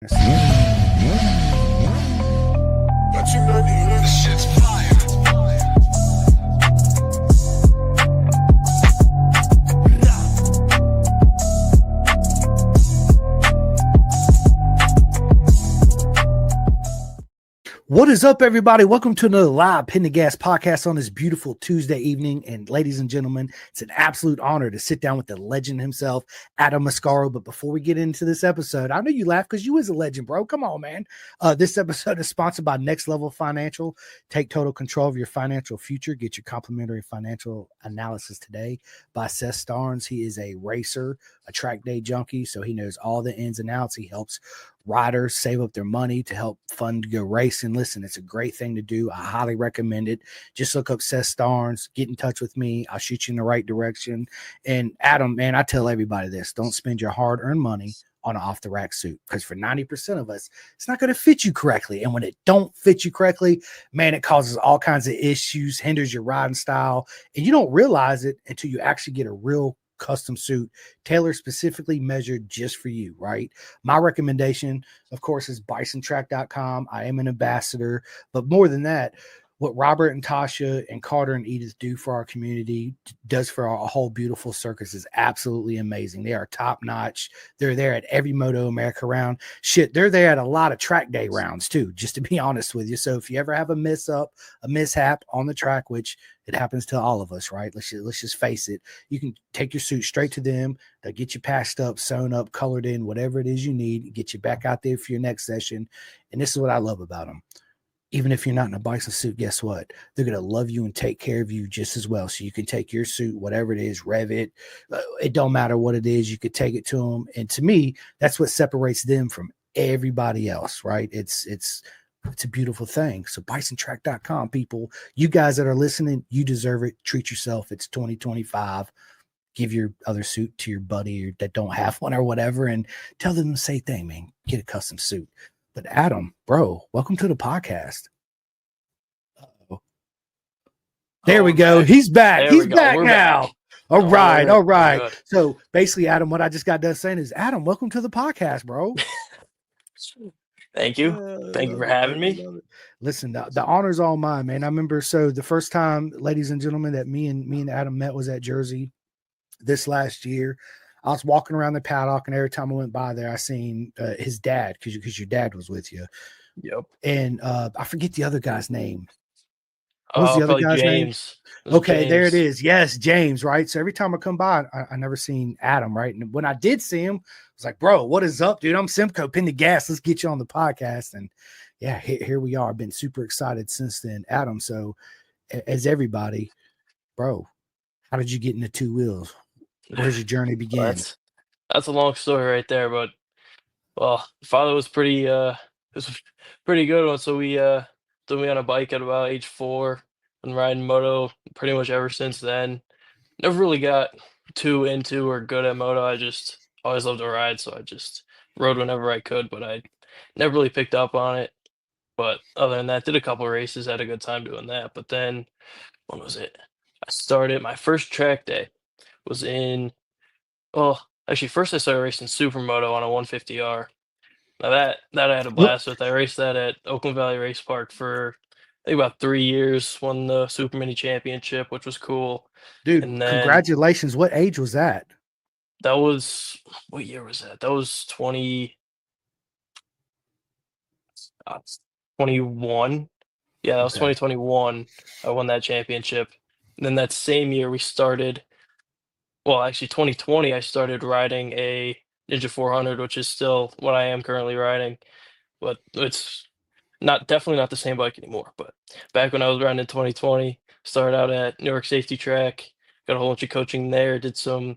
This shit's fire. What is up, everybody? Welcome to another live Pin the Gas podcast on this beautiful Tuesday evening. And ladies and gentlemen, it's an absolute honor to sit down with the legend himself, Adam Muscaro. But before we get into this episode, I know you laugh because you is a legend, bro. Come on, man. This episode is sponsored by Next Level Financial. Take total control of your financial future. Get your complimentary financial analysis today by Seth Starnes. He is a racer, a track day junkie, so he knows all the ins and outs. He helps riders save up their money to help fund your racing. Listen, it's a great thing to do. I highly recommend it. Just look up Seth Starnes, get in touch with me. I'll shoot you in the right direction. And Adam, man, I tell everybody this: don't spend your hard-earned money on an off-the-rack suit, because for 90% of us, it's not going to fit you correctly. And when it don't fit you correctly, man, it causes all kinds of issues, hinders your riding style, and you don't realize it until you actually get a real custom suit tailored specifically measured just for you, right? My recommendation, of course, is bisontrack.com. I am an ambassador, but more than that, what Robert and Tasha and Carter and Edith do for our community, does for our whole beautiful circus, is absolutely amazing. They are top notch. They're there at every Moto America round. Shit, they're there at a lot of track day rounds too, just to be honest with you. So if you ever have a mishap on the track, which it happens to all of us, right? Let's just face it. You can take your suit straight to them. They'll get you patched up, sewn up, colored in, whatever it is you need, get you back out there for your next session. And this is what I love about them. Even if you're not in a bison suit, guess what? They're going to love you and take care of you just as well. So you can take your suit, whatever it is, rev it. It don't matter what it is. You could take it to them. And to me, that's what separates them from everybody else, right? It's a beautiful thing. So bisontrack.com, people, you guys that are listening, you deserve it. Treat yourself. It's 2025. Give your other suit to your buddy that don't have one or whatever, and tell them the same thing, man. Get a custom suit. But Adam, bro, welcome to the podcast. Uh-oh. There we go. He's back. He's back now. All right. Good. So basically, Adam, what I just got done saying is, Adam, welcome to the podcast, bro. Thank you. Thank you for having me. Listen, the honor's all mine, man. I remember, so the first time, ladies and gentlemen, that me and Adam met was at Jersey this last year. I was walking around the paddock, and every time I went by there, I seen his dad, because your dad was with you. Yep. And I forget the other guy's name. What was the other guy's James. name? Okay, James. There it is. Yes, James, right? So every time I come by, I never seen Adam, right? And when I did see him, I was like, bro, what is up, dude? I'm Simcoe, Pin the Gas. Let's get you on the podcast. And yeah, here we are. I've been super excited since then. Adam, so as everybody, bro, how did you get into two wheels? Where's your journey begin? Well, that's a long story right there, but father was pretty good one. So we took me on a bike at about age 4 and riding moto pretty much ever since then. Never really got too into or good at moto. I just always loved to ride, so I just rode whenever I could, but I never really picked up on it. But other than that, did a couple of races, had a good time doing that. But then, when was it? I started my first track day was in, well, actually, first I started racing supermoto on a 150R. Now that I had a blast with. I raced that at Oakland Valley Race Park for I think about 3 years. Won the Super Mini Championship, which was cool. Dude, and then, congratulations! What age was that? That was, what year was that? That was 2021. Yeah, that was 2021. I won that championship. And then that same year we started. Well, actually, 2020, I started riding a Ninja 400, which is still what I am currently riding, but it's definitely not the same bike anymore. But back when I was riding in 2020, started out at New York Safety Track, got a whole bunch of coaching there, did some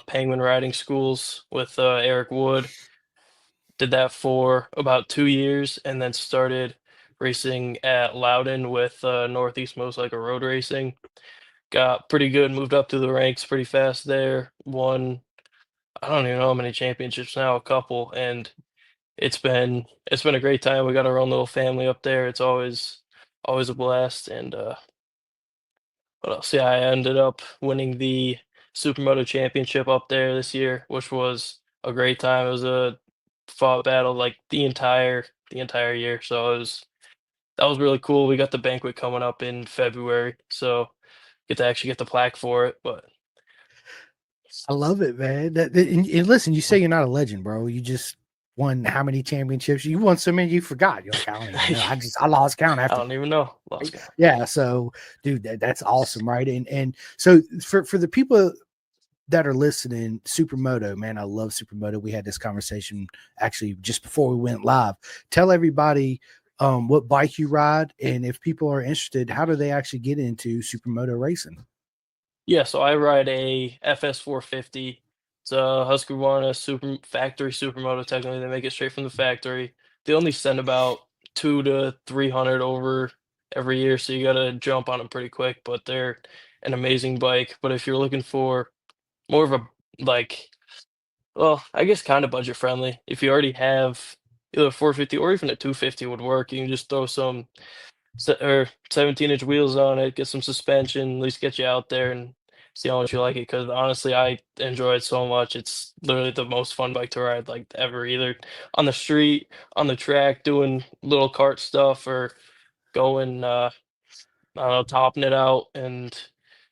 Penguin riding schools with Eric Wood, did that for about 2 years, and then started racing at Loudon with Northeast Motorcycle Road Racing. Got pretty good, moved up through the ranks pretty fast there. Won, I don't even know how many championships now, a couple, and it's been a great time. We got our own little family up there. It's always a blast. And what else? Yeah, I ended up winning the Supermoto Championship up there this year, which was a great time. It was fought battle like the entire year. So that was really cool. We got the banquet coming up in February, so get to actually get the plaque for it. But I love it, man. And listen, you say you're not a legend, bro. You just won how many championships? You won so many you forgot. You're like, I don't even know. I lost count I after. don't even know. Lost count. Yeah. So, dude, that's awesome, right? And so for the people that are listening, Supermoto, man, I love Supermoto. We had this conversation actually just before we went live. Tell everybody what bike you ride, and if people are interested, how do they actually get into Supermoto racing? Yeah, so I ride a FS 450. It's a Husqvarna factory supermoto. Technically, they make it straight from the factory. They only send about 2 to 300 over every year, so you gotta jump on them pretty quick. But they're an amazing bike. But if you're looking for more of a like, well, I guess kind of budget friendly. If you already have either a 450 or even a 250 would work. You can just throw some or 17-inch wheels on it, get some suspension, at least get you out there and see how much you like it. Because honestly, I enjoy it so much. It's literally the most fun bike to ride like ever, either on the street, on the track, doing little kart stuff, or going, I don't know, topping it out and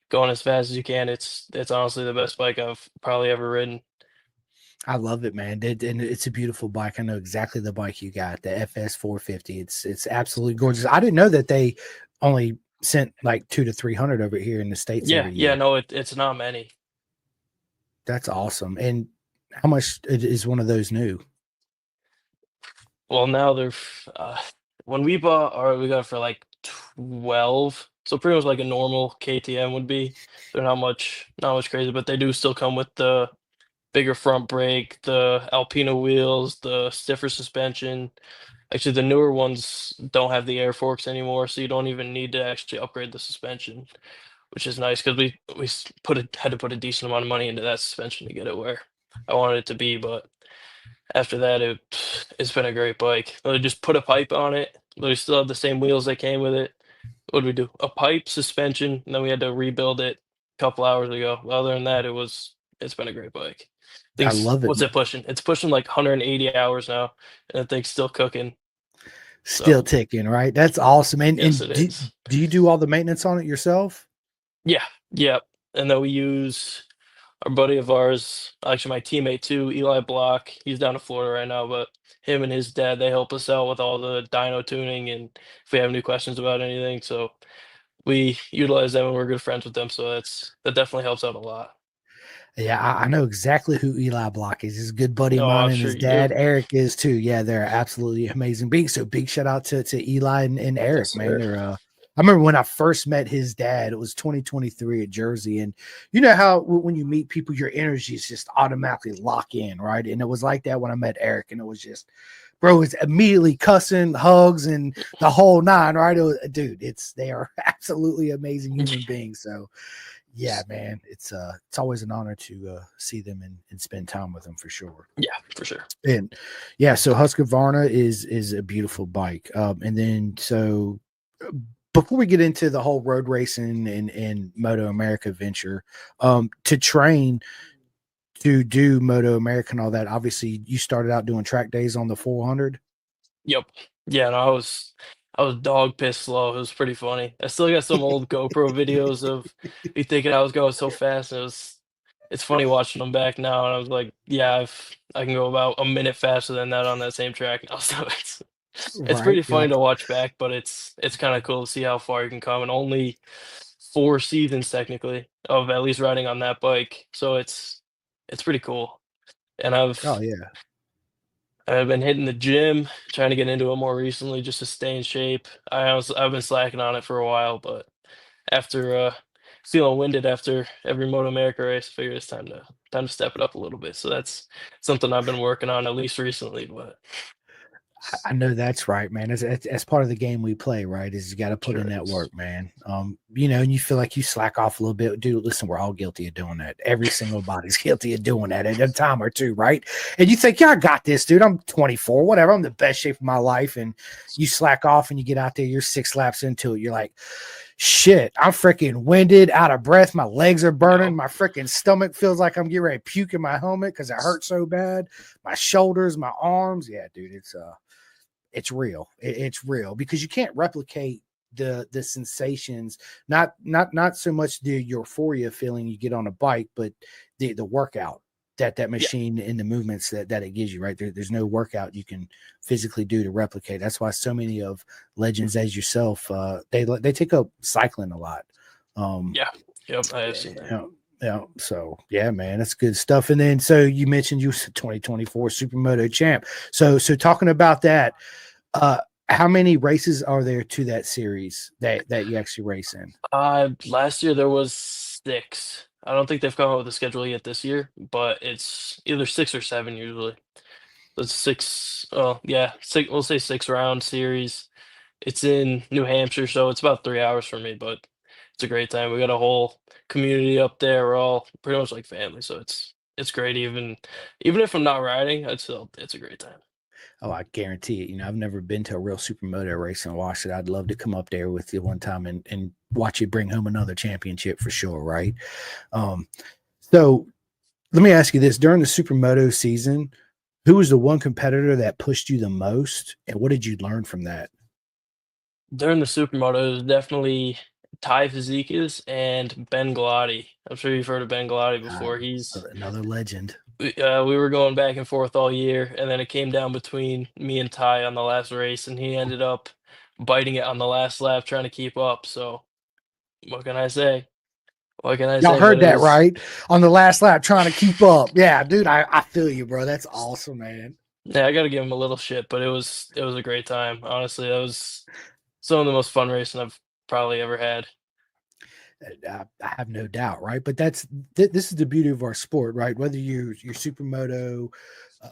going as fast as you can. It's honestly the best bike I've probably ever ridden. I love it, man. And it's a beautiful bike. I know exactly the bike you got, the FS 450. It's absolutely gorgeous. I didn't know that they only sent like 2 to 300 over here in the States Yeah, every yeah, year. no, it's not many. That's awesome. And how much is one of those new? Well, now when we bought our, we got it for like 12. So pretty much like a normal KTM would be. They're not much crazy, but they do still come with the bigger front brake, the Alpina wheels, the stiffer suspension. Actually, the newer ones don't have the air forks anymore, so you don't even need to actually upgrade the suspension, which is nice because had to put a decent amount of money into that suspension to get it where I wanted it to be, but after that, it's been a great bike. They just put a pipe on it. We still have the same wheels that came with it. What did we do? A pipe, suspension, and then we had to rebuild it a couple hours ago. Well, other than that, it's been a great bike. I Things love it. What's it pushing? It's pushing like 180 hours now, and the thing's still cooking. Still So ticking, right? That's awesome. yes, And it is. do you do all the maintenance on it yourself? Yeah, yeah. And then we use our buddy of ours, actually my teammate too, Eli Block. He's down in Florida right now, but him and his dad, they help us out with all the dyno tuning and if we have any questions about anything. So we utilize them and we're good friends with them. So that definitely helps out a lot. Yeah, I know exactly who Eli Block is. He's a good buddy of No, mine, I'm and sure his you do. dad Eric is too. Yeah, they're absolutely amazing beings. So big shout out to Eli and Yes, Eric, man. sir. They're I remember when I first met his dad, it was 2023 at Jersey. And you know how when you meet people, your energies just automatically lock in, right? And it was like that when I met Eric, and it was just, bro, it's immediately cussing, hugs, and the whole nine, right? Dude, they are absolutely amazing human beings. So yeah, man, it's always an honor to see them and spend time with them for sure. Yeah, for sure. And yeah, so Husqvarna is a beautiful bike. And then so before we get into the whole road racing and Moto America venture, to train to do Moto America and all that, obviously you started out doing track days on the 400. Yep. Yeah, no, I was dog piss slow. It was pretty funny. I still got some old GoPro videos of me thinking I was going so fast. It's funny watching them back now, and I was like, yeah, I can go about a minute faster than that on that same track now. So it's Right. pretty You're funny like, to watch back, but it's kind of cool to see how far you can come in only 4 seasons technically of at least riding on that bike. So it's pretty cool. And oh yeah. I've been hitting the gym, trying to get into it more recently just to stay in shape. I've been slacking on it for a while, but after feeling winded after every Moto America race, I figured it's time to step it up a little bit. So that's something I've been working on at least recently, but I know that's right, man. As part of the game we play, right? Is you got to put sure in it that is. work, man. And you feel like you slack off a little bit, dude. Listen, we're all guilty of doing that. Every single body's guilty of doing that at a time or two, right? And you think, yeah, I got this, dude. I'm 24, whatever. I'm in the best shape of my life, and you slack off, and you get out there, you're 6 laps into it. You're like, shit, I'm freaking winded, out of breath. My legs are burning. Yep. My freaking stomach feels like I'm getting ready to puke in my helmet because it hurts so bad. My shoulders, my arms. Yeah, dude, it's real. It's real because you can't replicate the sensations. Not so much the euphoria feeling you get on a bike, but the workout that Yeah. machine and the movements that it gives you, right? There's no workout you can physically do to replicate. That's why so many of legends as yourself, they take up cycling a lot. Yeah. Yep. I have seen that. Yeah. So yeah, man, that's good stuff. And then so you mentioned you was 2024 Supermoto champ. So talking about that, how many races are there to that series that you actually race in? Last year there was 6. I don't think they've come out with a schedule yet this year, but it's either 6 or 7 usually. It's 6. Oh yeah, 6. We'll say 6 round series. It's in New Hampshire, so it's about 3 hours for me, but it's a great time. We got a whole community up there. We're all pretty much like family, so it's great. Even if I'm not riding, it's a great time. Oh, I guarantee it. I've never been to a real supermoto race and watched it. I'd love to come up there with you one time and watch you bring home another championship for sure, right? So let me ask you this: during the supermoto season, who was the one competitor that pushed you the most, and what did you learn from that? During the supermoto, it was definitely Ty Fazekas and Ben Galati. I'm sure you've heard of Ben Galati before. Another legend. We were going back and forth all year, and then it came down between me and Ty on the last race, and he ended up biting it on the last lap, trying to keep up. So what can I say? What can I Y'all say? But heard it that was, right? On the last lap, trying to keep up. Yeah, dude, I feel you, bro. That's awesome, man. yeah, I got to give him a little shit, but it was a great time. Honestly, that was some of the most fun racing I've probably ever had. I have no doubt, right? But this is the beauty of our sport, right? Whether you're supermoto, uh,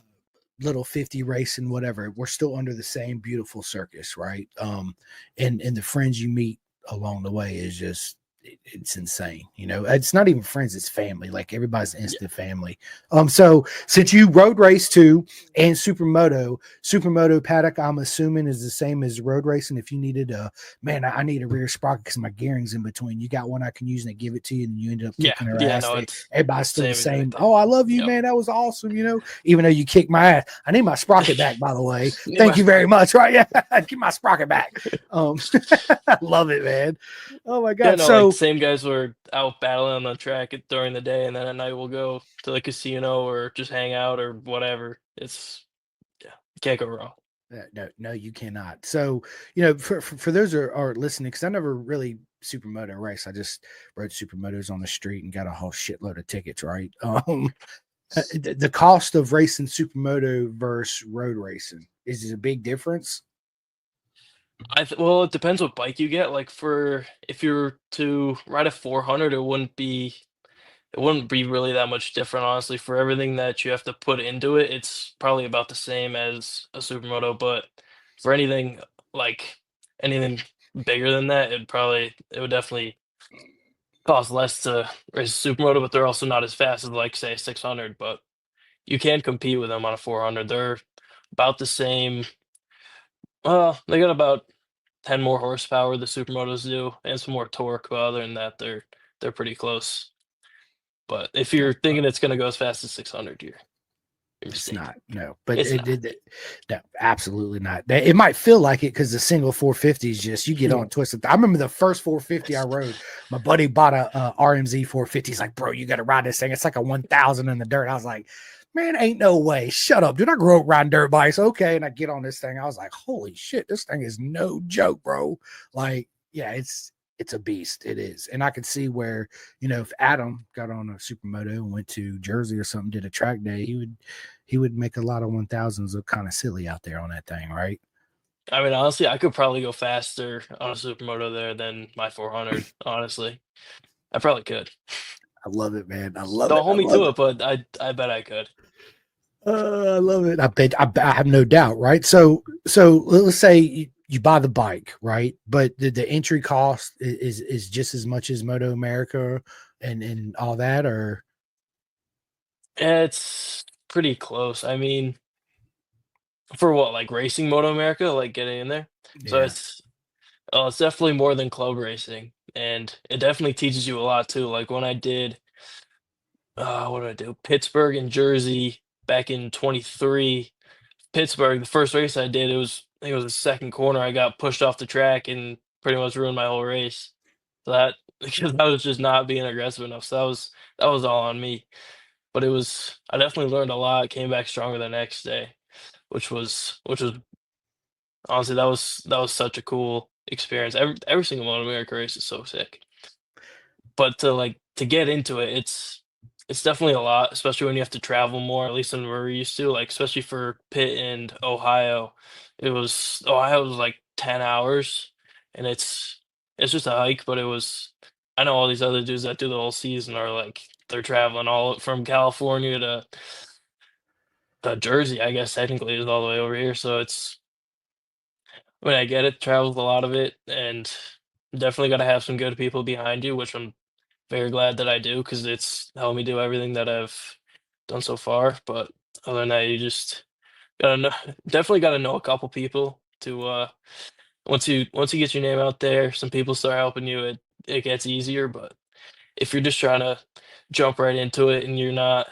little 50 racing, whatever, we're still under the same beautiful circus, right? And the friends you meet along the way is just it's insane. It's not even friends, it's family. Like everybody's Yeah, instant family. So since you road race too and supermoto paddock, I'm assuming is the same as road racing. If you needed man, I need a rear sprocket because my gearing's in between. You got one I can use and I give it to you, and you ended up yeah, kicking her yeah. ass. No, it's Everybody's still the same same. exact thing. Oh, I love you, Yep. man. That was awesome. Even though you kicked my ass. I need my sprocket back, by the way. Need my Thank you very sprocket. much. Right? Yeah, get my sprocket back. I love it, man. Oh my Yeah, god. no, like So same guys were out battling on the track during the day, and then at night we'll go to the casino or just hang out or whatever. It's yeah, can't go wrong. no, you cannot. So for those who are listening, because I never really supermoto race. I just rode supermotos on the street and got a whole shitload of tickets. Right. The cost of racing supermoto versus road racing is it a big difference? Well, it depends what bike you get. Like for if you're to ride a 400, it wouldn't be really that much different, honestly. For everything that you have to put into it, it's probably about the same as a supermoto. But for like anything bigger than that, it would definitely cost less to race a supermoto. But they're also not as fast as like say 600. But you can compete with them on a 400. They're about the same. Well, they got about 10 more horsepower the supermotos do, and some more torque. But other than that, they're pretty close. But if you're thinking it's gonna go as fast as 600, you're It's mistaken. not, no, but It's not. no, absolutely not. It might feel like it because the single 450 is just you get on twisted. I remember the first 450 I rode. My buddy bought a RMZ 450. He's like, bro, you got to ride this thing. It's like a 1,000 in the dirt. I was like, man, ain't no way. Shut up, dude. I grew up riding dirt bikes. Okay, and I get on this thing. I was like, holy shit, this thing is no joke, bro. Like, yeah, it's a beast. It is, and I could see where if Adam got on a supermoto and went to Jersey or something, did a track day, he would make a lot of 1,000s look kind of silly out there on that thing, right? I mean, honestly, I could probably go faster on a supermoto there than my 400. Honestly, I probably could. I love it, man. I love Don't it. I hold me love to it. it, but I bet I could. I love it. I have no doubt, right? So let's say you buy the bike, right? But the entry cost is just as much as Moto America and all that, or It's pretty close. I mean, for what, like racing Moto America, like getting in there. So yeah. it's definitely more than club racing. and it definitely teaches you a lot too. Like when I did, what did I do? Pittsburgh and Jersey back in 23. Pittsburgh, the first race I did, I think it was the second corner. I got pushed off the track and pretty much ruined my whole race. So that because I was just not being aggressive enough. So that was all on me. But I definitely learned a lot. Came back stronger the next day, which was honestly that was such a cool experience. Every single Moto America race is so sick. But to get into it, it's definitely a lot, especially when you have to travel more, at least than we're used to. Like especially for Pitt and Ohio, Ohio was like 10 hours, and it's just a hike. But I know all these other dudes that do the whole season are like they're traveling all from California to Jersey. I guess technically is all the way over here. So I get it, travels a lot of it, and definitely got to have some good people behind you, which I'm very glad that I do because it's helped me do everything that I've done so far. But other than that, you just gotta know, definitely gotta know a couple people to once you get your name out there, some people start helping you. It gets easier. But if you're just trying to jump right into it and you're not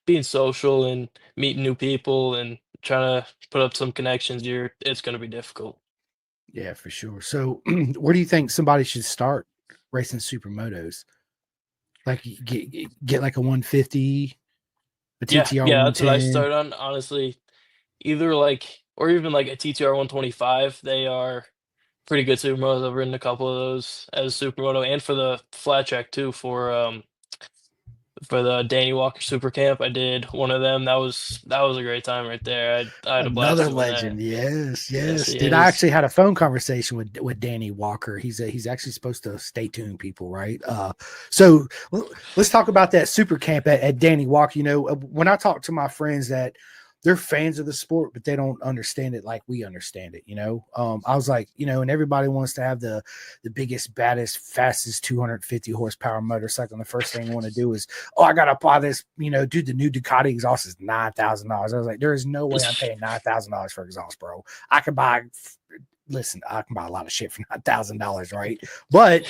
being social and meeting new people and trying to put up some connections, it's gonna be difficult. Yeah, for sure. So, where do you think somebody should start racing supermotos? Like get like a 150, a Yeah, TTR yeah, that's what I 110. started on. Honestly, either or even like a TTR 125. They are pretty good supermotos. I've ridden a couple of those as supermoto and for the flat track too for the Danny Walker Super Camp. I did one of them. That was a great time right there. I had a blast Another doing that. legend. Yes, Yes, yes. he Dude, I is. actually had a phone conversation with Danny Walker. He's actually supposed to stay tuned, people, right? So let's talk about that super camp at Danny Walker. You know, when I talk to my friends that they're fans of the sport, but they don't understand it like we understand it, you know. I was like, you know, and everybody wants to have the biggest, baddest, fastest 250 horsepower motorcycle. And the first thing I want to do is, oh, I gotta buy this, you know, dude, the new Ducati exhaust is $9,000. I was like, there is no way I'm paying $9,000 for exhaust, bro. I can buy listen, I can buy a lot of shit for $9,000, right? But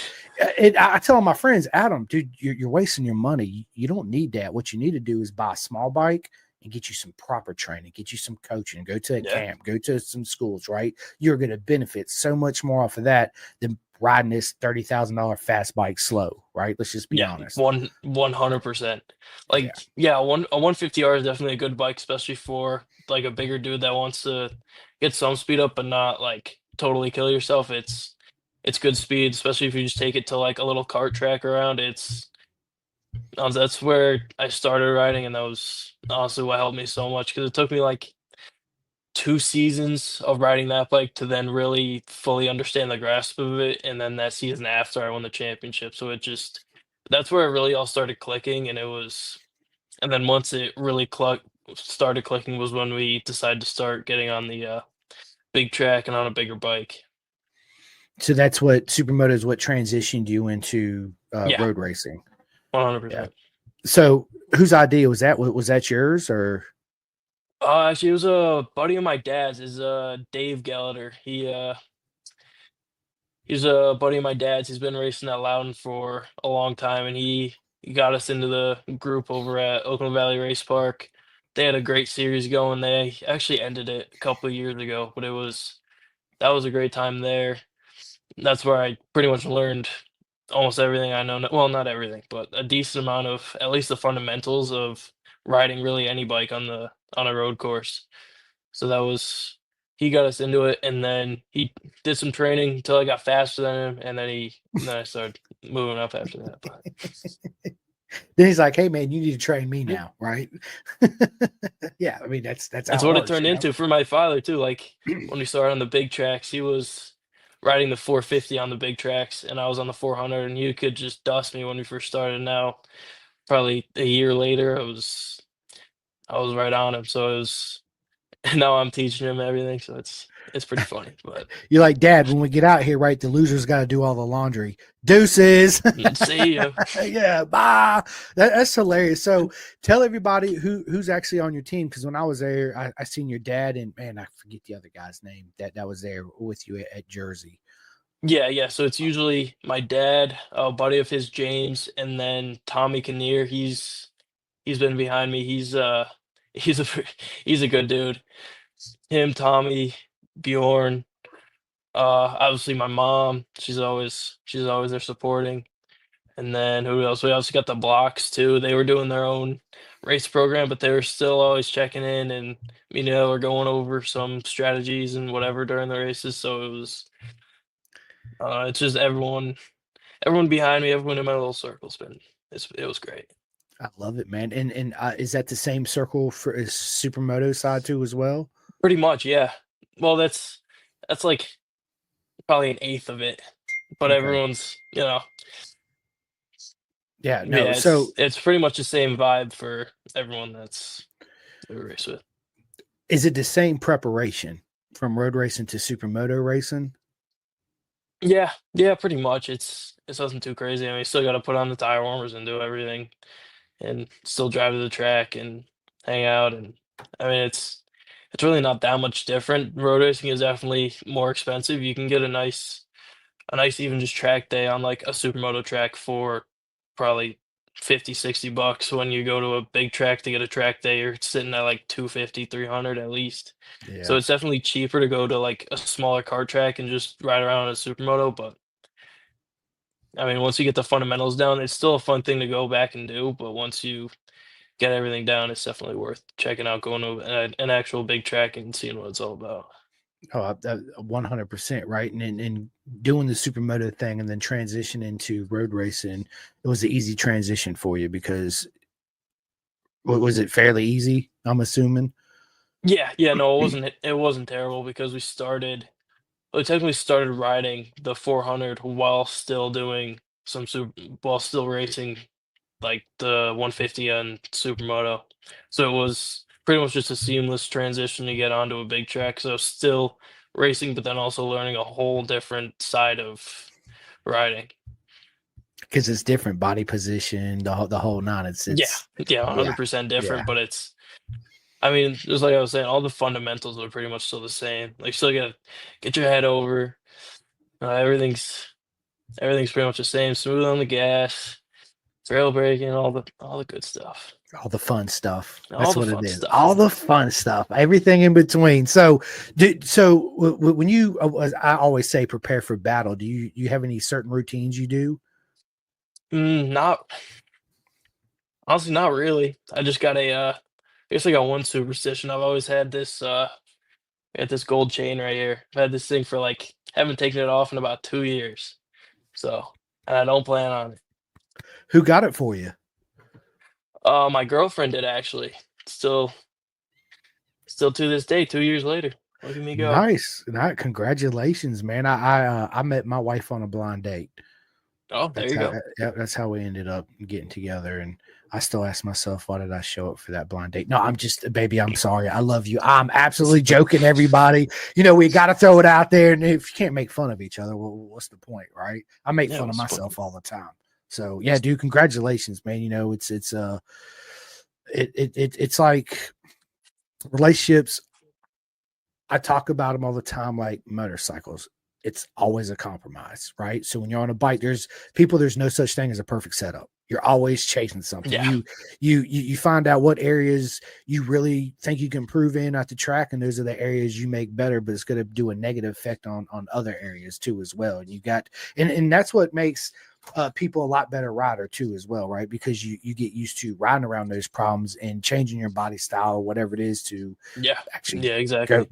I tell my friends, Adam, dude, you're wasting your money. You don't need that. What you need to do is buy a small bike and get you some proper training, get you some coaching, go to a Yeah. camp, go to some schools, right? You're going to benefit so much more off of that than riding this $30,000 fast bike slow, right? Let's just be Yeah, honest. 100%. Yeah. Like, yeah, a 150R is definitely a good bike, especially for like a bigger dude that wants to get some speed up but not like totally kill yourself. It's good speed, especially if you just take it to like a little kart track around. That's where I started riding, and that was honestly what helped me so much because it took me like 2 seasons of riding that bike to then really fully understand the grasp of it, and then that season after I won the championship. So that's where it really all started clicking, and then once it really started clicking was when we decided to start getting on the big track and on a bigger bike. So that's what supermoto is what transitioned you into Yeah, road racing. Yeah. 100%. So whose idea was that? Was that yours or? Actually, it was a buddy of my dad's. Is Dave Gallagher. He's a buddy of my dad's. He's been racing at Loudon for a long time, and he got us into the group over at Oakland Valley Race Park. They had a great series going. They actually ended it a couple of years ago, but that was a great time there. That's where I pretty much learned almost everything I know. Well, not everything, but a decent amount of at least the fundamentals of riding really any bike on a road course. So he got us into it, and then he did some training until I got faster than him, and then I started moving up after that. But Then he's like, "Hey man, you need to train me now, right?" Yeah, I mean that's that's how it what it works, turned you know. into for my father too. Like when we started on the big tracks, he was riding the 450 on the big tracks, and I was on the 400, and you could just dust me when we first started. Now, probably a year later, I was right on him. So it was now I'm teaching him everything. So it's pretty funny, but. You're like, Dad, when we get out here, right? The loser's got to do all the laundry. Deuces. See ya. Yeah, bye. That's hilarious. So tell everybody who's actually on your team because when I was there, I seen your dad and man, I forget the other guy's name that was there with you at Jersey. Yeah. So it's usually my dad, a buddy of his, James, and then Tommy Kinnear. He's been behind me. He's a he's a good dude. Him, Tommy, Bjorn. Obviously my mom. She's always there supporting. And then who else? We also got the blocks too. They were doing their own race program, but they were still always checking in and we're going over some strategies and whatever during the races. So it's just everyone behind me, everyone in my little circle's been it was great. I love it, man. And is that the same circle for his supermoto side too as well? Pretty much, yeah. Well, that's like probably an eighth of it, but Okay. everyone's Yeah, no. yeah, So it's pretty much the same vibe for everyone that we race with. is it the same preparation from road racing to supermoto racing? Yeah, pretty much. It's nothing too crazy. I mean, you still got to put on the tire warmers and do everything, and still drive to the track and hang out. And I mean, it's really not that much different. Road racing is definitely more expensive. You can get a nice even just track day on like a supermoto track for probably 50, $60 when you go to a big track to get a track day, you're sitting at like 250, 300 at least. So Yeah. it's definitely cheaper to go to like a smaller kart track and just ride around on a supermoto. But I mean, once you get the fundamentals down, it's still a fun thing to go back and do. But once you get everything down, it's definitely worth checking out, going to an actual big track and seeing what it's all about. Oh, 100% right. And doing the supermoto thing and then transition into road racing, it was an easy transition for you because was it fairly easy? I'm assuming. Yeah, no, it wasn't terrible because we technically started riding the 400 while still doing while still racing like the 150 and supermoto. So it was pretty much just a seamless transition to get onto a big track. So still racing, but then also learning a whole different side of riding. Because it's different body position, the whole nine. Yeah, It's yeah, yeah, 100% yeah. different, but I mean, just like I was saying, all the fundamentals are pretty much still the same. Like, still gotta get your head over. Everything's pretty much the same. Smooth on the gas, trail braking, all the good stuff, All the fun stuff. all That's the what it fun is. stuff. All the fun stuff. Everything in between. So, when you, as I always say, prepare for battle. Do you have any certain routines you do? Not honestly, not really. I guess I got one superstition. I've always had this gold chain right here. I've had this thing for like haven't taken it off in about 2 years. So, and I don't plan on it. Who got it for you? My girlfriend did actually. Still, still to this day, 2 years later. Look at me go. Nice. Not congratulations, man. I met my wife on a blind date. Oh, there That's you how go. that's how we ended up getting together. And I still ask myself, why did I show up for that blind date? No, I'm just baby. I'm sorry. I love you. I'm absolutely joking. Everybody, we got to throw it out there. And if you can't make fun of each other, well, what's the point, right? I make Yeah, fun of what's the point? myself all the time. So yeah, dude, congratulations, man. It's like relationships. I talk about them all the time, like motorcycles. It's always a compromise, right? So when you're on a bike, there's no such thing as a perfect setup. You're always chasing something. Yeah, You find out what areas you really think you can improve in at the track, and those are the areas you make better, but it's going to do a negative effect on other areas too as well. And and that's what makes people a lot better rider too as well, right? Because you get used to riding around those problems and changing your body style or whatever it is to yeah, actually yeah, go exactly.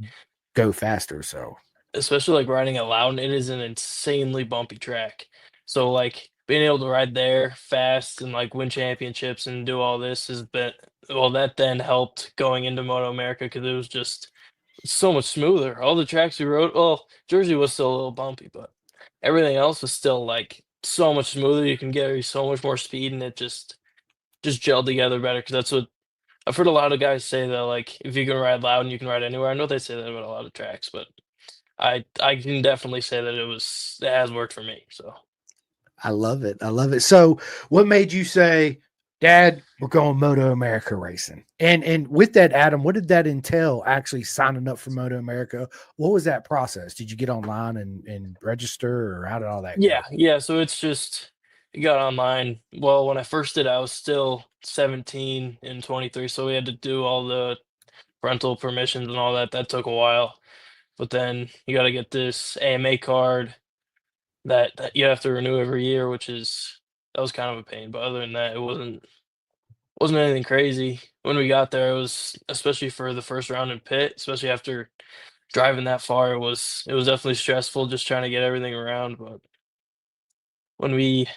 go faster. So Especially like riding at Loudon, it is an insanely bumpy track. So like being able to ride there fast and like win championships and do all this has been well, that then helped going into Moto America because it was just so much smoother. All the tracks we rode, well, Jersey was still a little bumpy, but everything else was still like so much smoother. You can get so much more speed and it just gelled together better because that's what I've heard a lot of guys say that like if you can ride loud and you can ride anywhere. I know they say that about a lot of tracks, but I can definitely say that it has worked for me. So I love it. I love it. So what made you say, Dad, we're going Moto America racing. And with that, Adam, what did that entail actually signing up for Moto America? What was that process? Did you get online and register, or how did all that Yeah, go? yeah. So it's just you got online. Well, when I first did, I was still 17 and 23, so we had to do all the parental permissions and all that. That took a while. But then you got to get this AMA card that you have to renew every year, which is that was kind of a pain. But other than that, it wasn't anything crazy. When we got there, it was especially for the first round in pit, especially after driving that far, it was definitely stressful just trying to get everything around. But when we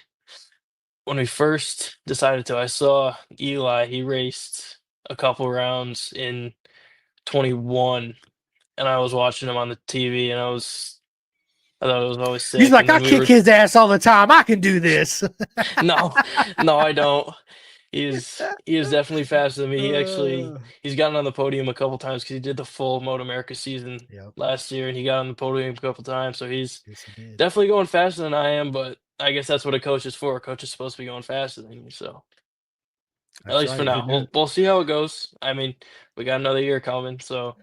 when we first decided to, I saw Eli. He raced a couple rounds in 21, and I was watching him on the TV, and I thought it was always He's sick. like, And I then we kick were his ass all the time. I can do this. no, no, I don't. He is definitely faster than me. He's gotten on the podium a couple times because he did the full Moto America season Yep. last year, and he got on the podium a couple times. So he's Yes, he did. definitely going faster than I am. But I guess that's what a coach is for. A coach is supposed to be going faster than you. So at That's least for right. Who now, knows? we'll see how it goes. I mean, we got another year coming, so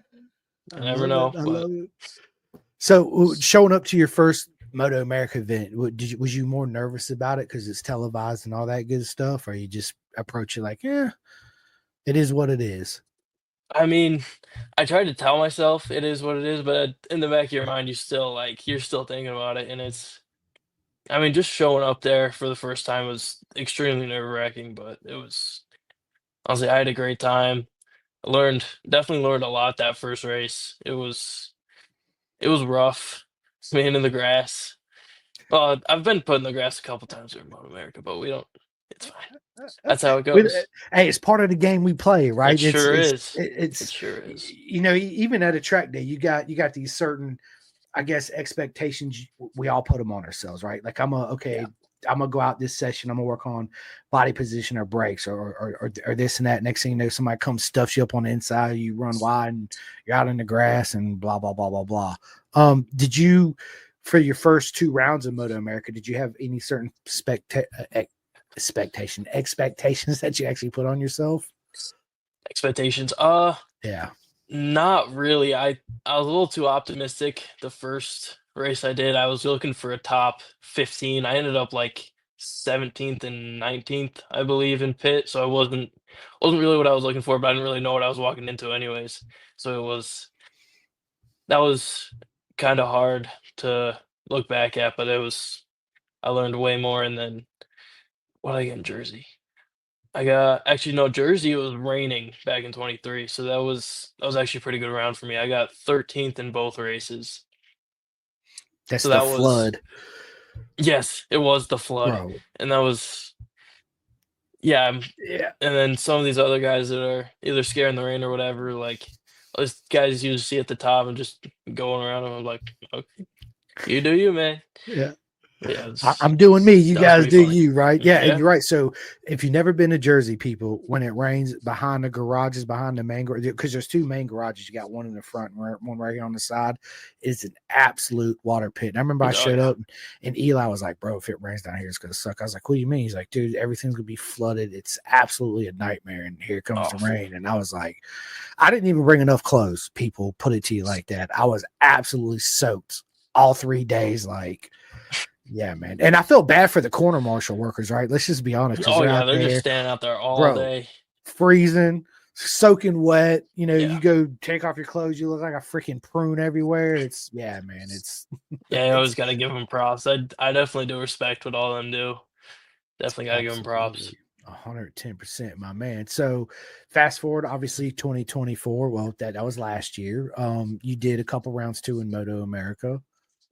I you never love it. know. I But love it. So showing up to your first Moto America event, was you more nervous about it because it's televised and all that good stuff, or you just approach it like, yeah, it is what it is? I mean, I tried to tell myself it is what it is, but in the back of your mind, you're still thinking about it, and it's. I mean, just showing up there for the first time was extremely nerve-wracking, but it was honestly, I had a great time. Definitely learned a lot that first race. It was rough, being in the grass. Well, I've been put in the grass a couple times during Moto America, but we don't. It's fine. That's how it With goes. hey, it's part of the game we play, It right? sure is. It It's sure is. even at a track day, you got these certain, I guess, expectations. We all put them on ourselves, right? Like Yeah. I'm gonna go out this session. I'm gonna work on body position or brakes or this and that. Next thing you know, somebody comes stuffs you up on the inside. You run wide and you're out in the grass and blah blah blah blah blah. Did you, for your first two rounds of Moto America, did you have any certain expectations that you actually put on yourself? Expectations. Yeah, Not really. I was a little too optimistic the first race I did. I was looking for a top 15. I ended up like 17th and 19th, I believe, in pit. So I wasn't really what I was looking for, but I didn't really know what I was walking into anyways. So that was kind of hard to look back at, but I learned way more. And then what did I get in Jersey? I got actually no Jersey. It was raining back in 23, so that was actually a pretty good round for me. I got 13th in both races, that's so the that was flood, yes, it was the flood, bro. and that was yeah. Yeah, And then some of these other guys that are either scared in the rain or whatever, like those guys you see at the top and just going around them. I'm like, okay, you do you, man. yeah. Yeah, I'm doing me. You that was guys pretty do fun. you, right? Yeah, and Yeah. you're right. So if you've never been to Jersey, people, when it rains behind the garages, behind the main garage, because there's two main garages, you got one in the front and one right here on the side, is an absolute water pit. And I remember I Oh showed yeah. up and Eli was like, bro, if it rains down here, it's gonna suck. I was like, what do you mean? He's like, dude, everything's gonna be flooded. It's absolutely a nightmare. And here comes the Awful. rain. And I was like, I didn't even bring enough clothes. People put it to you like that. I was absolutely soaked all 3 days. Like, yeah, man. And I feel bad for the corner marshal workers, right? Let's just be honest, because Oh they're yeah, out they're just there, standing out there all bro, day. freezing, soaking wet. You Yeah. go take off your clothes, you look like a freaking prune everywhere. It's, yeah, man. It's Yeah, you always it's gotta give them props. I definitely do respect what all of them do. Definitely gotta give them props. absolutely 110%, my man. So fast forward, obviously 2024. Well, that was last year. You did a couple rounds too in Moto America.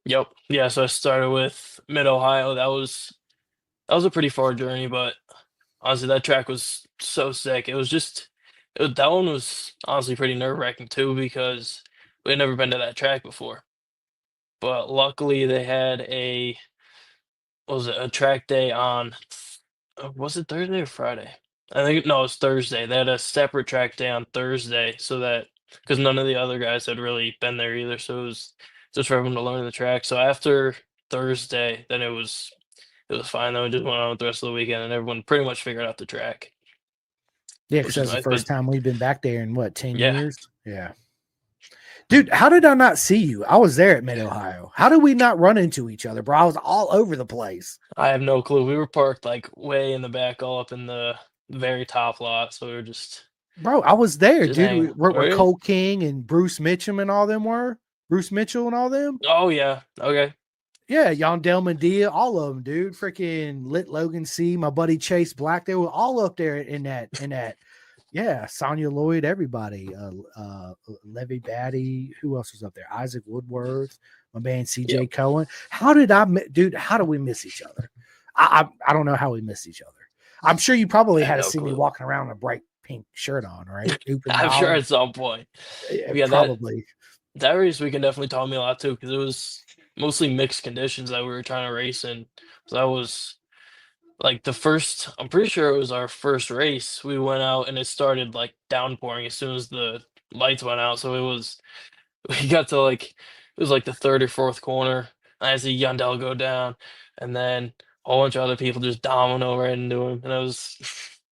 Yep. Yeah, so I started with Mid Ohio. That was a pretty far journey, but honestly, that track was so sick. That one was honestly pretty nerve-wracking too because we had never been to that track before. But luckily they had what was it, a track day on was it Thursday or Friday? I think no, it was Thursday. They had a separate track day on Thursday so that because none of the other guys had really been there either, so it was just for everyone to learn the track. So after Thursday, then it was fine. Then we just went on with the rest of the weekend, and everyone pretty much figured out the track. Yeah, because which is that's the nice. But first time we've been back there in what, 10 yeah, years? Yeah. Dude, how did I not see you? I was there at Mid Ohio. How did we not run into each other, bro? I was all over the place. I have no clue. We were parked like way in the back, all up in the very top lot, so we were Bro, I was there, just dude. hanging. Where Were you? Cole King and Bruce Mitchum and all them were. Bruce Mitchell and all them. Oh yeah. Okay. Yeah, Yondell Medea, all of them, dude. Freaking Lit Logan C, my buddy Chase Black, they were all up there in that. Yeah, Sonya Lloyd, everybody. Levy Batty, who else was up there? Isaac Woodworth, my man Yep. CJ Cohen. Dude? How do we miss each other? I don't know how we missed each other. I'm sure you probably I have had to no see me clue. walking around in a bright pink shirt on, right? Oop and I'm sure holler. at some point. Yeah, But yeah, probably. that race weekend definitely taught me a lot too, because it was mostly mixed conditions that we were trying to race in. So that was like the first. I'm pretty sure it was our first race. We went out and it started like downpouring as soon as the lights went out. So it was we got to like it was like the third or fourth corner. I see Yandel go down, and then a whole bunch of other people just domino right into him. And I was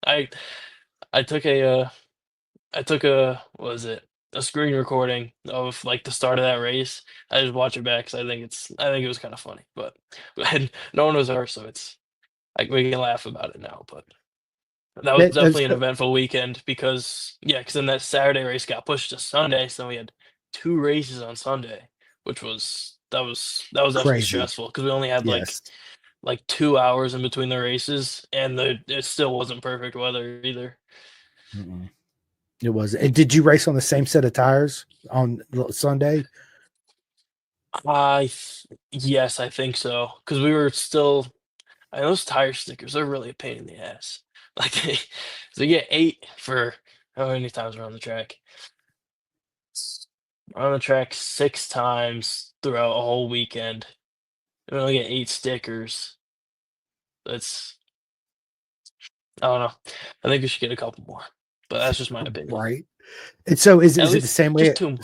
I I took a what was it, a screen recording of like the start of that race. I just watch it back because I think it was kind of funny, but no one was hurt, so it's like we can laugh about it now. But that was That's definitely an eventful weekend because yeah, because then that Saturday race got pushed to Sunday, so we had two races on Sunday, which that was definitely crazy. stressful because we only had Yes. like 2 hours in between the races, and it still wasn't perfect weather either. Mm-mm. It was. And did you race on the same set of tires on Sunday? Yes, I think so because we were still. And those tire stickers are really a pain in the ass. Like so you get 8 for how many times we're on the track? We're on the track 6 times throughout a whole weekend. And we only get 8 stickers. That's I don't know. I think we should get a couple more, but that's just my opinion. Right. And so At is it the least same just way? 2 more.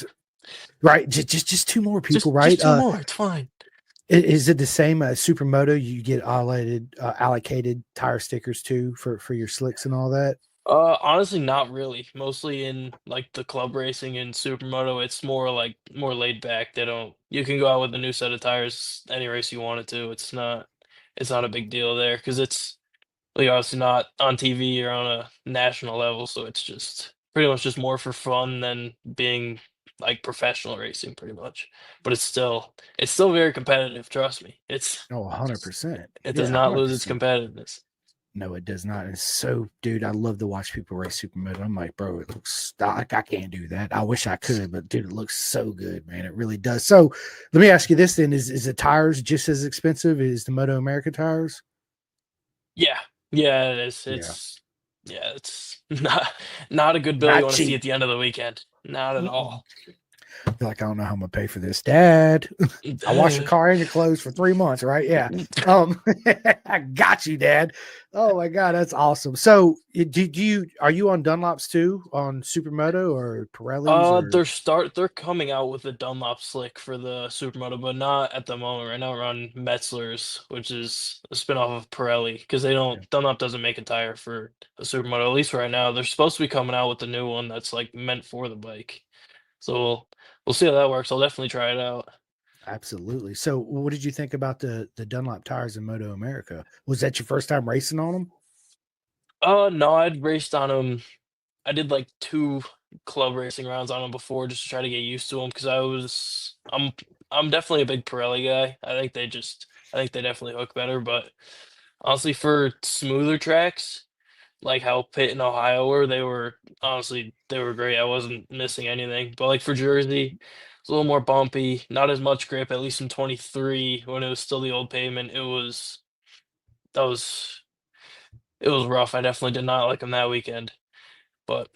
Right. Just two more people, Just right? 2 more. It's fine. Is it the same Supermoto? You get allocated tire stickers too for your slicks and all that? Honestly, not really. Mostly in like the club racing and supermoto, it's more laid back. They don't. You can go out with a new set of tires any race you wanted to. It's not a big deal there because it's like obviously not on TV or on a national level, so it's just pretty much just more for fun than being like professional racing, pretty much. But it's still very competitive. Trust me, Oh, 100%. it does Yeah, not lose its 100%. competitiveness. No, it does not. It's so, dude, I love to watch people race Supermoto. I'm like, bro, it looks like I can't do that. I wish I could, but dude, it looks so good, man. It really does. So let me ask you this then: is the tires just as expensive as the Moto America tires? Yeah, yeah, it is. Yeah, It's not a good bill you not want to see at cheap. the end of the weekend. Not at Mm-mm. all. You're like, I don't know how I'm gonna pay for this, Dad. I wash your car and your clothes for 3 months, right? Yeah. I got you, Dad. Oh my God, that's awesome. So, did you are you on Dunlops too, on Supermoto or Pirellis or? They're coming out with a Dunlop slick for the Supermoto, but not at the moment. Right now we're on Metzler's, which is a spinoff of Pirelli, because they Yeah, don't Dunlop doesn't make a tire for a Supermoto, at least right now. They're supposed to be coming out with the new one that's like meant for the bike. So we'll see how that works. I'll definitely try it out. absolutely. So, what did you think about the Dunlop tires in Moto America? Was that your first time racing on them? No, I'd raced on them. I did like 2 club racing rounds on them before just to try to get used to them because I'm definitely a big Pirelli guy. I think they definitely hook better, but honestly for smoother tracks, like how Pitt and Ohio were, they were great. I wasn't missing anything. But like for Jersey, it's a little more bumpy, not as much grip, at least in 23 when it was still the old pavement. That was it was rough. I definitely did not like them that weekend. But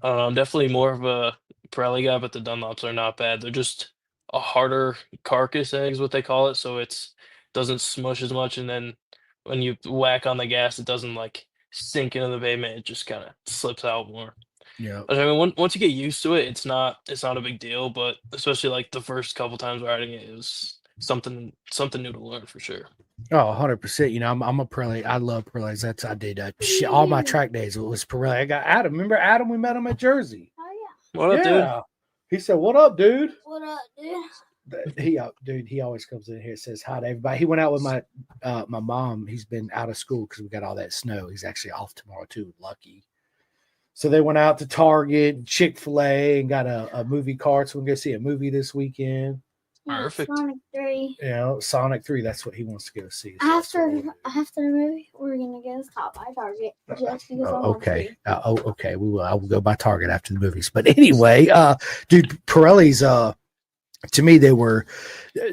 I don't know, I'm definitely more of a Pirelli guy, but the Dunlops are not bad. They're just a harder carcass, I think is what they call it, so it's doesn't smush as much, and then when you whack on the gas, it doesn't like sink into the pavement. It just kind of slips out more. Yeah. But I mean, once you get used to it, it's not a big deal. But especially like the first couple times riding it, something new to learn for sure. Oh, 100%. You know, I'm a Pirelli. I love Pirellis. I did all my track days. It was Pirelli. I got Adam. Remember Adam? We met him at Jersey. Oh What up, dude? He said, "What up, dude?" What up, dude? He always comes in here and says hi to everybody. He went out with my mom. He's been out of school because we got all that snow. He's actually off tomorrow too. Lucky. So they went out to Target, Chick-fil-A, and got a movie card. So we're gonna go see a movie this weekend. Perfect. Sonic 3. You know, Sonic 3. That's what he wants to go see. So After the movie, we're gonna go stop by Target just because I want okay. Okay. We will. I will go by Target after the movies. But anyway, dude, Pirelli's to me, they were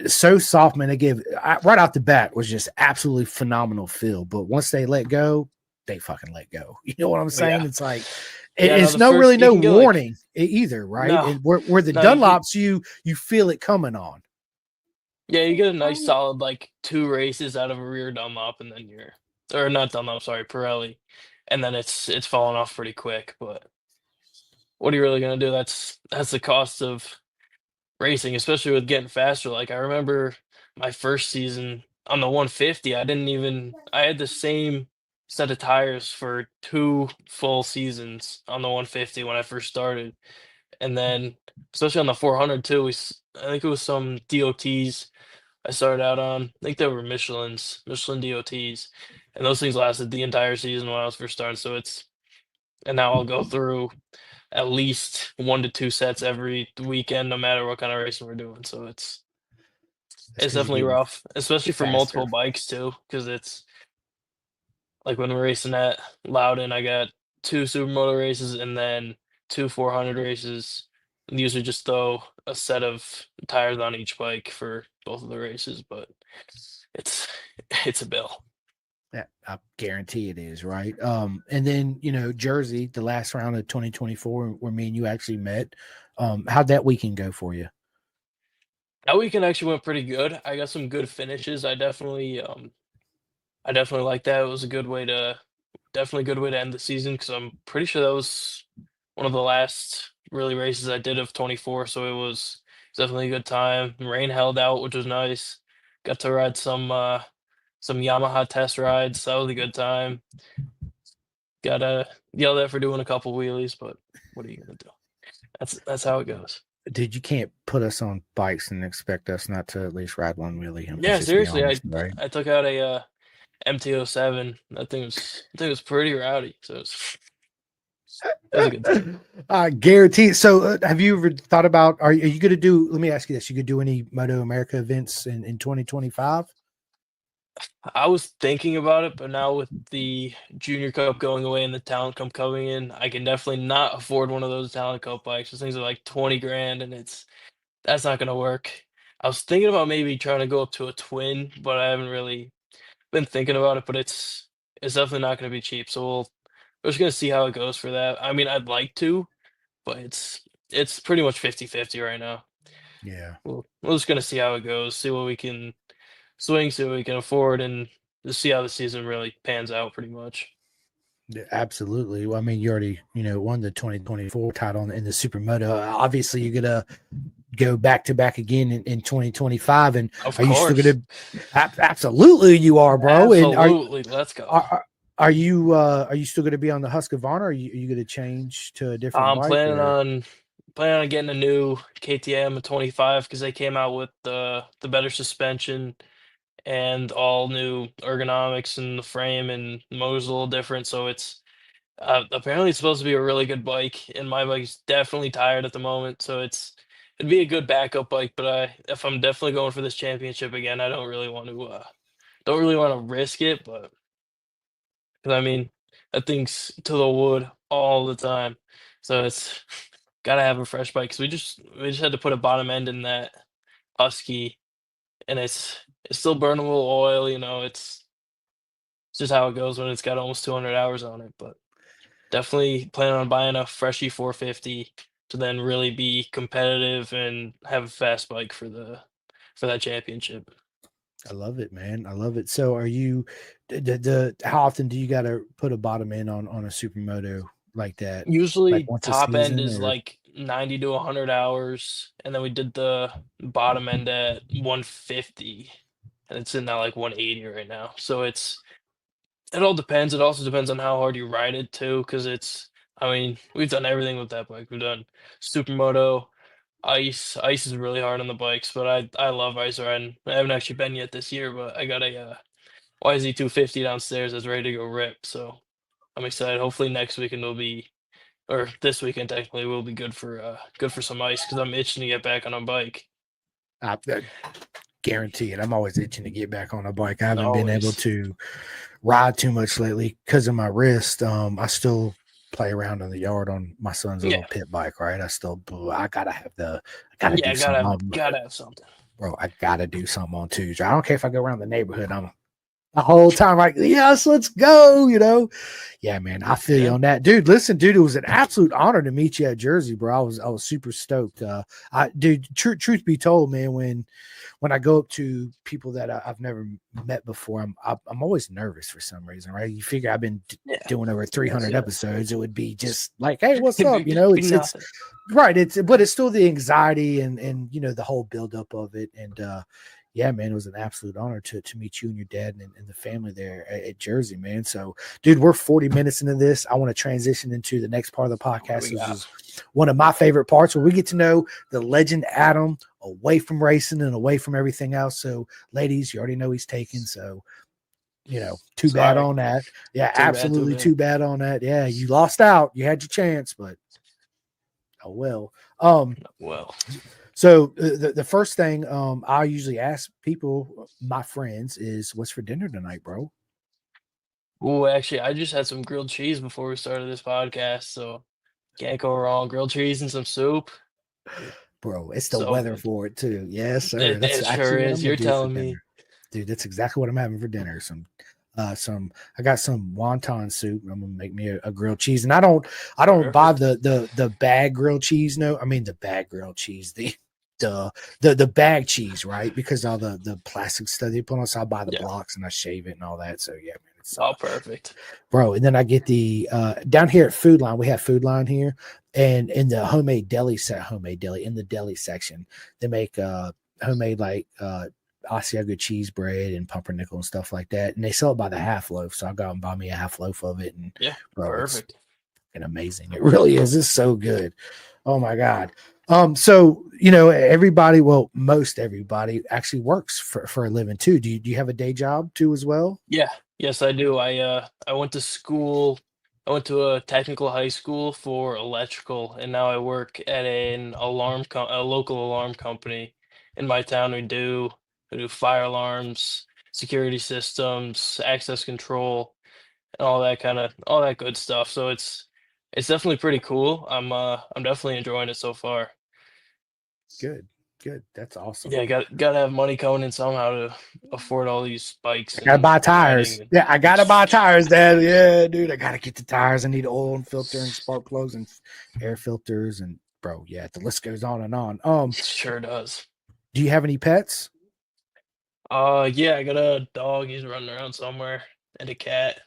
so soft, man. They gave right off the bat was just absolutely phenomenal feel. But once they let go, they fucking let go. You know what I'm saying? Yeah. It's like Yeah, it's no warning either, right? No. And where the Dunlops, you feel it coming on. Yeah, you get a nice solid like 2 races out of a rear Dunlop, and then or not Dunlop, sorry, Pirelli, and then it's falling off pretty quick. But what are you really gonna do? That's the cost of racing, especially with getting faster. Like I remember my first season on the 150, I had the same set of tires for 2 full seasons on the 150 when I first started. And then especially on the 400 too, I think it was some DOTs I started out on. I think they were Michelin DOTs. And those things lasted the entire season when I was first starting. And now I'll go through at least 1 to 2 sets every weekend, no matter what kind of racing we're doing. So it's definitely rough, especially for multiple bikes too, because it's like when we're racing at Loudon, I got 2 supermoto races and then 2 400 races. And usually just throw a set of tires on each bike for both of the races, but it's a bill. Yeah, I guarantee it is, right? And then Jersey, the last round of 2024, where me and you actually met. How'd that weekend go for you? That weekend actually went pretty good. I got some good finishes. I definitely like that. It was a good way to end the season because I'm pretty sure that was one of the last really races I did of 24. So it was definitely a good time. The rain held out, which was nice. Got to ride some Yamaha test rides. That was a good time. Got yelled at for doing a couple wheelies, but what are you gonna do? That's how it goes. Dude, you can't put us on bikes and expect us not to at least ride one wheelie. Yeah, seriously, honest, right? I took out a MT-07. That thing was pretty rowdy. So it was a good time. I guarantee. So, have you ever thought about? Are you going to do? Let me ask you this: you could do any Moto America events in 2025? I was thinking about it, but now with the Junior Cup going away and the Talent Cup coming in, I can definitely not afford one of those Talent Cup bikes. Those things are like 20 grand, and that's not going to work. I was thinking about maybe trying to go up to a twin, but I haven't really been thinking about it. But it's definitely not going to be cheap. So we're just going to see how it goes for that. I mean, I'd like to, but it's pretty much 50-50 right now. Yeah. We're just going to see how it goes, see what we can swing, see what we can afford, and just see how the season really pans out pretty much. Yeah, absolutely. Well, I mean, you already, won the 2024 title in the Supermoto. Obviously, you're going to go back to back again in 2025. And of are course. you still going to? Absolutely, you are, bro. Absolutely. Let's go. Are you still going to be on the Husqvarna? Or are you going to change to a different bike? I'm planning on getting a new KTM 25 because they came out with the better suspension and all new ergonomics in the frame, and the motor's a little different. So it's apparently it's supposed to be a really good bike, and my bike's definitely tired at the moment. So it'd be a good backup bike. But if I'm definitely going for this championship again, I don't really want to risk it. But because I mean that thing's to the wood all the time, so it's gotta have a fresh bike. Because we just had to put a bottom end in that Husky, and it's still burnable oil. It's just how it goes when it's got almost 200 hours on it. But definitely planning on buying a freshy 450 to then really be competitive and have a fast bike for that championship. I love it, man. I love it. So, are you? How often do you got to put a bottom end on a supermoto like that? Usually, Like once a top end season, is or? like 90 to 100 hours, and then we did the bottom end at 150, and it's in that like 180 right now. So it all depends. It also depends on how hard you ride it too, because I mean, we've done everything with that bike. We've done supermoto, ice. Ice is really hard on the bikes, but I love ice riding. I haven't actually been yet this year, but I got a YZ250 downstairs that's ready to go rip. So I'm excited. Hopefully next weekend will be, or this weekend technically will be good for some ice, because I'm itching to get back on a bike. I guarantee it. I'm always itching to get back on a bike. I haven't been able Always. to ride too much lately because of my wrist. I still play around in the yard on my son's little pit bike, right? I gotta do something. Gotta have something. Bro, I gotta do something on Tuesday. I don't care if I go around the neighborhood. I'm the whole time like, yes, let's go, Yeah, man, I feel you on that. Dude, listen, dude, it was an absolute honor to meet you at Jersey, bro. I was super stoked. Truth be told, man, when I go up to people that I've never met before, I'm always nervous for some reason, right? You figure I've been doing over 300 episodes, it would be just like, hey, what's up? It's right. But it's still the anxiety and the whole buildup of it. And yeah, man, it was an absolute honor to meet you and your dad and the family there at Jersey, man. So, dude, we're 40 minutes into this. I want to transition into the next part of the podcast, which is one of my favorite parts, where we get to know the legend Adam away from racing and away from everything else. So, ladies, you already know he's taken. So, too bad on that. Yeah, absolutely too bad on that. Yeah, you lost out. You had your chance, but oh well. Well. So the first thing I usually ask people, my friends, is what's for dinner tonight, bro? Oh, actually, I just had some grilled cheese before we started this podcast, so can't go wrong. Grilled cheese and some soup. Bro, it's the weather for it too. Yes, sir. It sure is. You're telling me. Dude, that's exactly what I'm having for dinner. I got some wonton soup. I'm gonna make me a grilled cheese, and I don't buy the bag grilled cheese. No, I mean the bag grilled cheese, the bag cheese, right? Because all the plastic stuff they put on, so I buy the blocks and I shave it and all that. So yeah, man, it's all perfect, bro. And then I get the down here at Food Line. We have Food Line here, and in the homemade deli in the deli section, they make homemade like Asiago cheese bread and pumpernickel and stuff like that, and they sell it by the half loaf. So I go out and buy me a half loaf of it, and bro, perfect, and amazing. It really is. It's so good. Oh my god. So everybody, well, most everybody actually works for a living too. Do you have a day job too as well? Yeah, yes, I do. I went to school. I went to a technical high school for electrical, and now I work at a local alarm company in my town. We do fire alarms, security systems, access control, and all that good stuff. So it's definitely pretty cool. I'm definitely enjoying it so far. Good. That's awesome. Yeah, gotta have money coming in somehow to afford all these bikes. I gotta buy tires. Yeah, I gotta buy tires, Dad. Yeah, dude, I gotta get the tires. I need oil and filter and spark plugs and air filters and bro, yeah, the list goes on and on. It sure does. Do you have any pets? Yeah, I got a dog. He's running around somewhere, and a cat.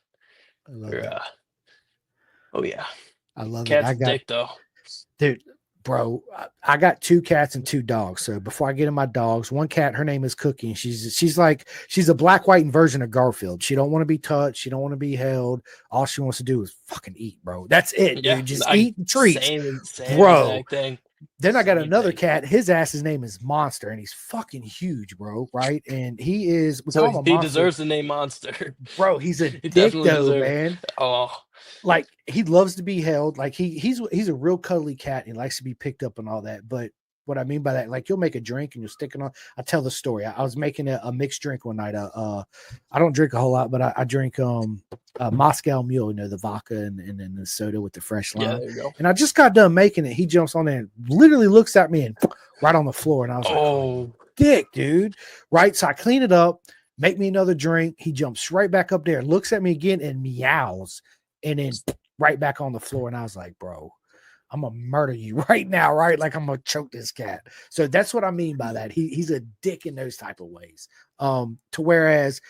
I love it. Oh yeah, I love Cat's it. dick though, dude. Bro, I got 2 cats and 2 dogs. So before I get in my dogs, one cat, her name is Cookie, and she's a black, white version of Garfield. She don't want to be touched. She don't want to be held. All she wants to do is fucking eat, bro. That's it, dude. Just eat and treats, same bro. Thing. Then I got another cat. His name is Monster, and he's fucking huge, bro. Right? And he deserves the name Monster, bro. He's a dick though, man. Oh. Like he loves to be held. Like he's a real cuddly cat. And he likes to be picked up and all that. But what I mean by that, like you'll make a drink and you'll stick it on. I tell the story. I was making a mixed drink one night. I don't drink a whole lot, but I drink Moscow Mule, the vodka and then the soda with the fresh lime. Yeah, there you go. And I just got done making it. He jumps on there and literally looks at me and right on the floor. And I was like, oh, dick, dude. Right. So I clean it up, make me another drink. He jumps right back up there, looks at me again and meows. And then right back on the floor. And I was like, bro, I'm going to murder you right now, right? Like I'm going to choke this cat. So that's what I mean by that. He's a dick in those type of ways. To whereas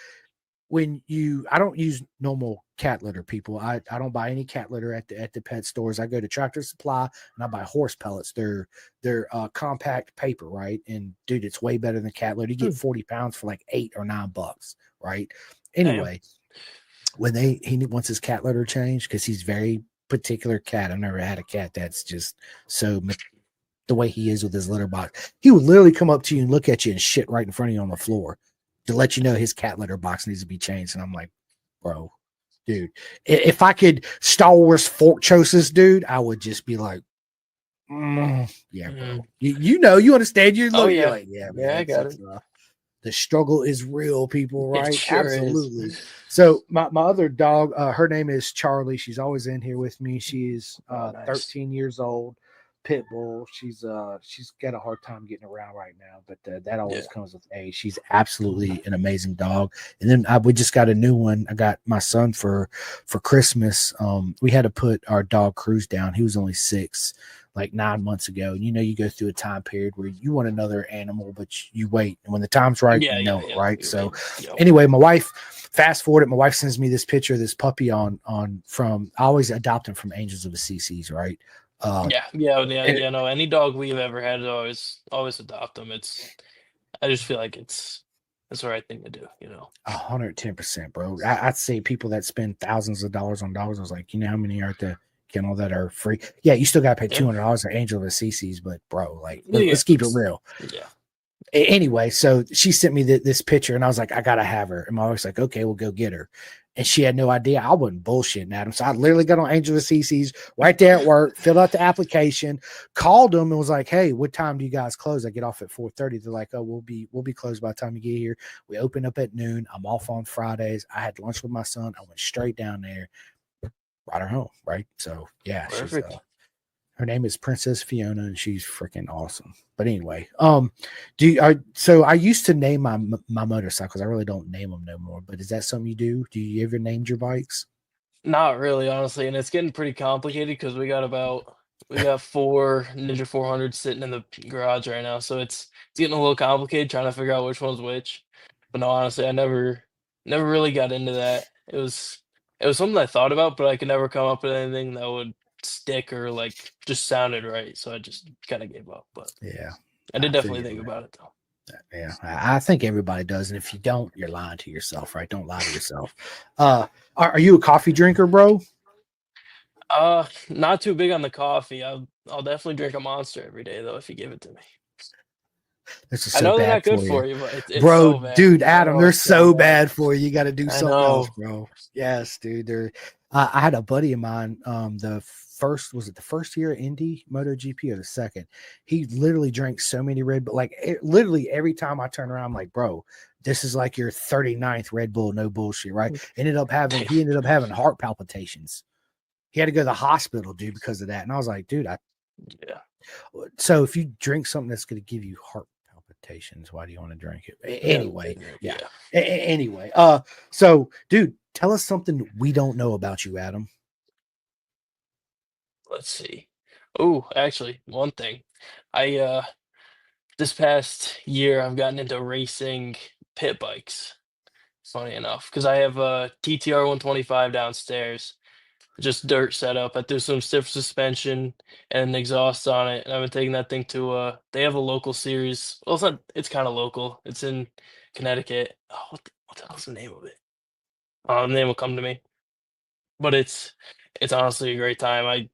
I don't use normal cat litter, people. I don't buy any cat litter at the pet stores. I go to Tractor Supply and I buy horse pellets. They're compact paper, right? And dude, it's way better than cat litter. You get 40 pounds for like $8 or $9, right? Anyway, when he wants his cat litter changed, because he's very particular cat. I've never had a cat that's just so the way he is with his litter box. He would literally come up to you and look at you and shit right in front of you on the floor to let you know his cat litter box needs to be changed. And I'm like, bro, dude, if I could Star Wars fork chose this dude, I would just be like, yeah, bro. You understand. You're like, yeah, man, I got it. The struggle is real, people, right? Sure Absolutely. is. So my other dog, her name is Charlie. She's always in here with me. She's Nice. 13 years old. Pit bull. She's got a hard time getting around right now, but that always comes with age. She's absolutely an amazing dog. And then we just got a new one. I got my son for Christmas. We had to put our dog Cruz down. He was only 6, like 9 months ago. And you go through a time period where you want another animal, but you wait, and when the time's right, right? So anyway, my wife, fast forward it, my wife sends me this picture of this puppy I always adopt him from Angels of the CCs, right? No, any dog we've ever had is always adopt them. I just feel like it's the right thing to do, 110%, bro. I'd say people that spend thousands of dollars on dogs, I was like, how many are at the kennel that are free? Yeah, you still got to pay $200 for Angel of the CCs, but bro, like, let's keep it real. Yeah. Anyway, so she sent me this picture, and I was like, I gotta have her. And my wife's like, okay, we'll go get her. And she had no idea I wasn't bullshitting at him. So I literally got on Angel of the CCs right there at work, filled out the application, called them, and was like, hey, what time do you guys close? I get off at 4:30. They're like, oh, we'll be closed by the time you get here. We open up at noon. I'm off on Fridays. I had lunch with my son. I went straight down there, brought her home, right? So yeah, perfect. Her name is Princess Fiona, and she's freaking awesome. But anyway, so I used to name my motorcycles. I really don't name them no more. But is that something you do? Do you ever name your bikes? Not really, honestly, and it's getting pretty complicated because we got 4 Ninja 400s sitting in the garage right now, so it's getting a little complicated trying to figure out which one's which. But no, honestly, I never really got into that. It was something I thought about, but I could never come up with anything that would stick or like just sounded right, so I just kind of gave up. But yeah, I did definitely think about it though. Yeah, I think everybody does, and if you don't, you're lying to yourself, right? Don't lie to yourself. Are you a coffee drinker, bro? Not too big on the coffee. I'll definitely drink a Monster every day though if you give it to me. I know they're not good for you, but it's bro, so bad. Dude, Adam, they're so bad for you. You got to do something else, bro. Yes, dude. I had a buddy of mine. The first year at Indy MotoGP or the second? He literally drank so many Red Bull. Like literally every time I turn around, I'm like, bro, this is like your 39th Red Bull. No bullshit, right? He ended up having heart palpitations. He had to go to the hospital, dude, because of that. And I was like, dude, So if you drink something that's going to give you heart palpitations, why do you want to drink it? Anyway, Anyway, so dude, tell us something we don't know about you, Adam. Let's see. Oh, actually, one thing. I this past year I've gotten into racing pit bikes. Funny enough, because I have a TTR 125 downstairs, just dirt setup. I threw some stiff suspension and exhaust on it, and I've been taking that thing to they have a local series. Well, it's kind of local. It's in Connecticut. Oh, what the hell's the name of it? The name will come to me. But it's honestly a great time.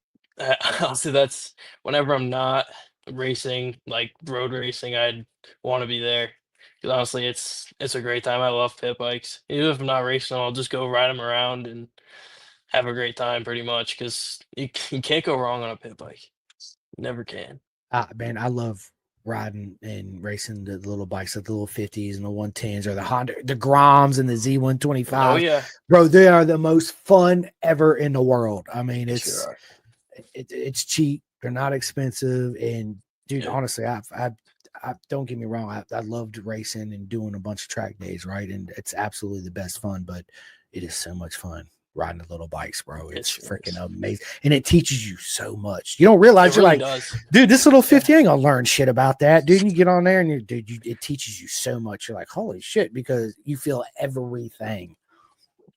Honestly, that's whenever I'm not racing, like road racing, I'd want to be there. Because honestly, it's a great time. I love pit bikes. Even if I'm not racing, I'll just go ride them around and have a great time pretty much because you can't go wrong on a pit bike. You never can. Man, I love riding and racing the little bikes, like the little 50s and the 110s or the Honda, the Groms and the Z125. Oh yeah, bro, they are the most fun ever in the world. I mean, it's cheap. They're not expensive. And dude, honestly, I don't get me wrong. I loved racing and doing a bunch of track days, right? And it's absolutely the best fun, but it is so much fun riding the little bikes, bro. It's freaking amazing. And it teaches you so much. You don't realize you're really like, dude, this little 50 ain't gonna learn shit about that. Dude, you get on there and it teaches you so much. You're like, holy shit, because you feel everything.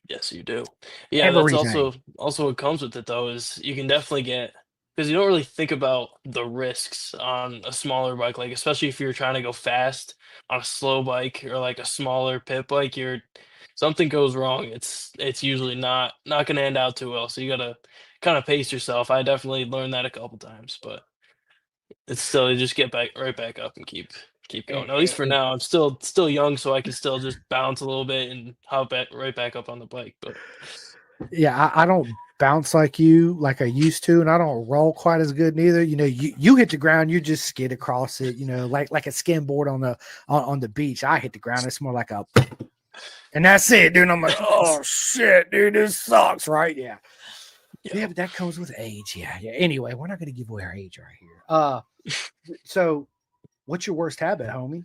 Yes, you do. Yeah, that's Everything. also what comes with it though is you can definitely get because you don't really think about the risks on a smaller bike, like especially if you're trying to go fast on a slow bike or like a smaller pit bike, you're something goes wrong. It's usually not gonna end out too well. So you gotta kind of pace yourself. I definitely learned that a couple times, but it's still you just get back right back up and keep going. At least for And now, I'm still young, so I can still just bounce a little bit and hop back right back up on the bike. But yeah, I don't bounce like I used to, and I don't roll quite as good neither. You know, you hit the ground, you just skid across it, you know, like a skimboard on the beach. I hit the ground, it's more like a and that's it, dude. I'm like, oh shit, dude, this sucks, right? Yeah. Yeah, yeah, but that comes with age. Yeah, yeah. Anyway, we're not gonna give away our age right here. So what's your worst habit, homie?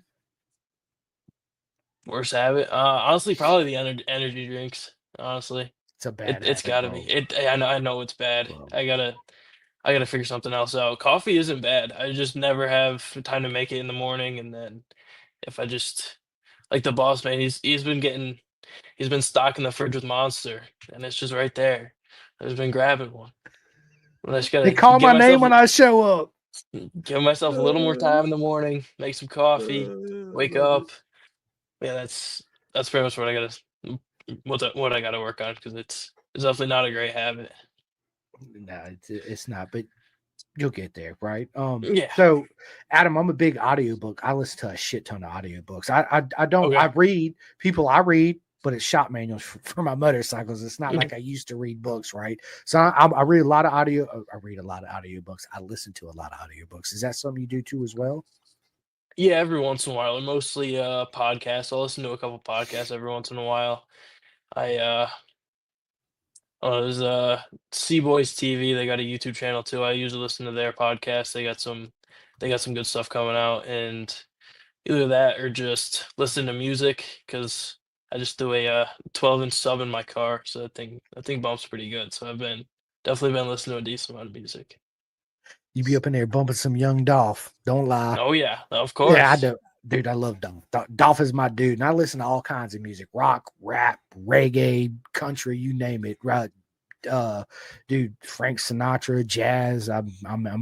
worst habit. Honestly, probably the energy drinks. Honestly, It's a bad it's habit, got to be. bro. I know it's bad. Bro. I gotta figure something else out. Coffee isn't bad. I just never have time to make it in the morning, and then if I just like the boss man, he's been stocking the fridge with Monster, and it's just right there. I've just been grabbing one. I just They gotta call my name when I show up. give myself a little more time in the morning, make some coffee, wake Love it. up. Yeah, that's pretty much what I gotta what I gotta work on because it's definitely not a great habit. No, it's not, but you'll get there, right? Yeah. So Adam, I'm a big audiobook. I listen to a shit ton of audiobooks. I don't Okay. I read people I read, but it's shop manuals for my motorcycles. It's not Mhm. like I used to read books, right? So I read a lot of audio. I read a lot of audiobooks. I listen to a lot of audiobooks. Is that something you do too as well? Yeah, every once in a while. Mostly podcasts. I'll listen to a couple podcasts every once in a while. I there's C Boys TV. They got a YouTube channel too. I usually listen to their podcast. They got some good stuff coming out, and either that or just listen to music because I just do a 12-inch sub in my car, so that thing bumps pretty good. So I've been definitely been listening to a decent amount of music. You be up in there bumping some young Dolph. Don't lie. Oh yeah, of Yeah, I course. do. Dude, I love Dolph. Dolph is my dude. And I listen to all kinds of music, rock, rap, reggae, country, you name it. Right. Dude, Frank Sinatra, jazz. I'm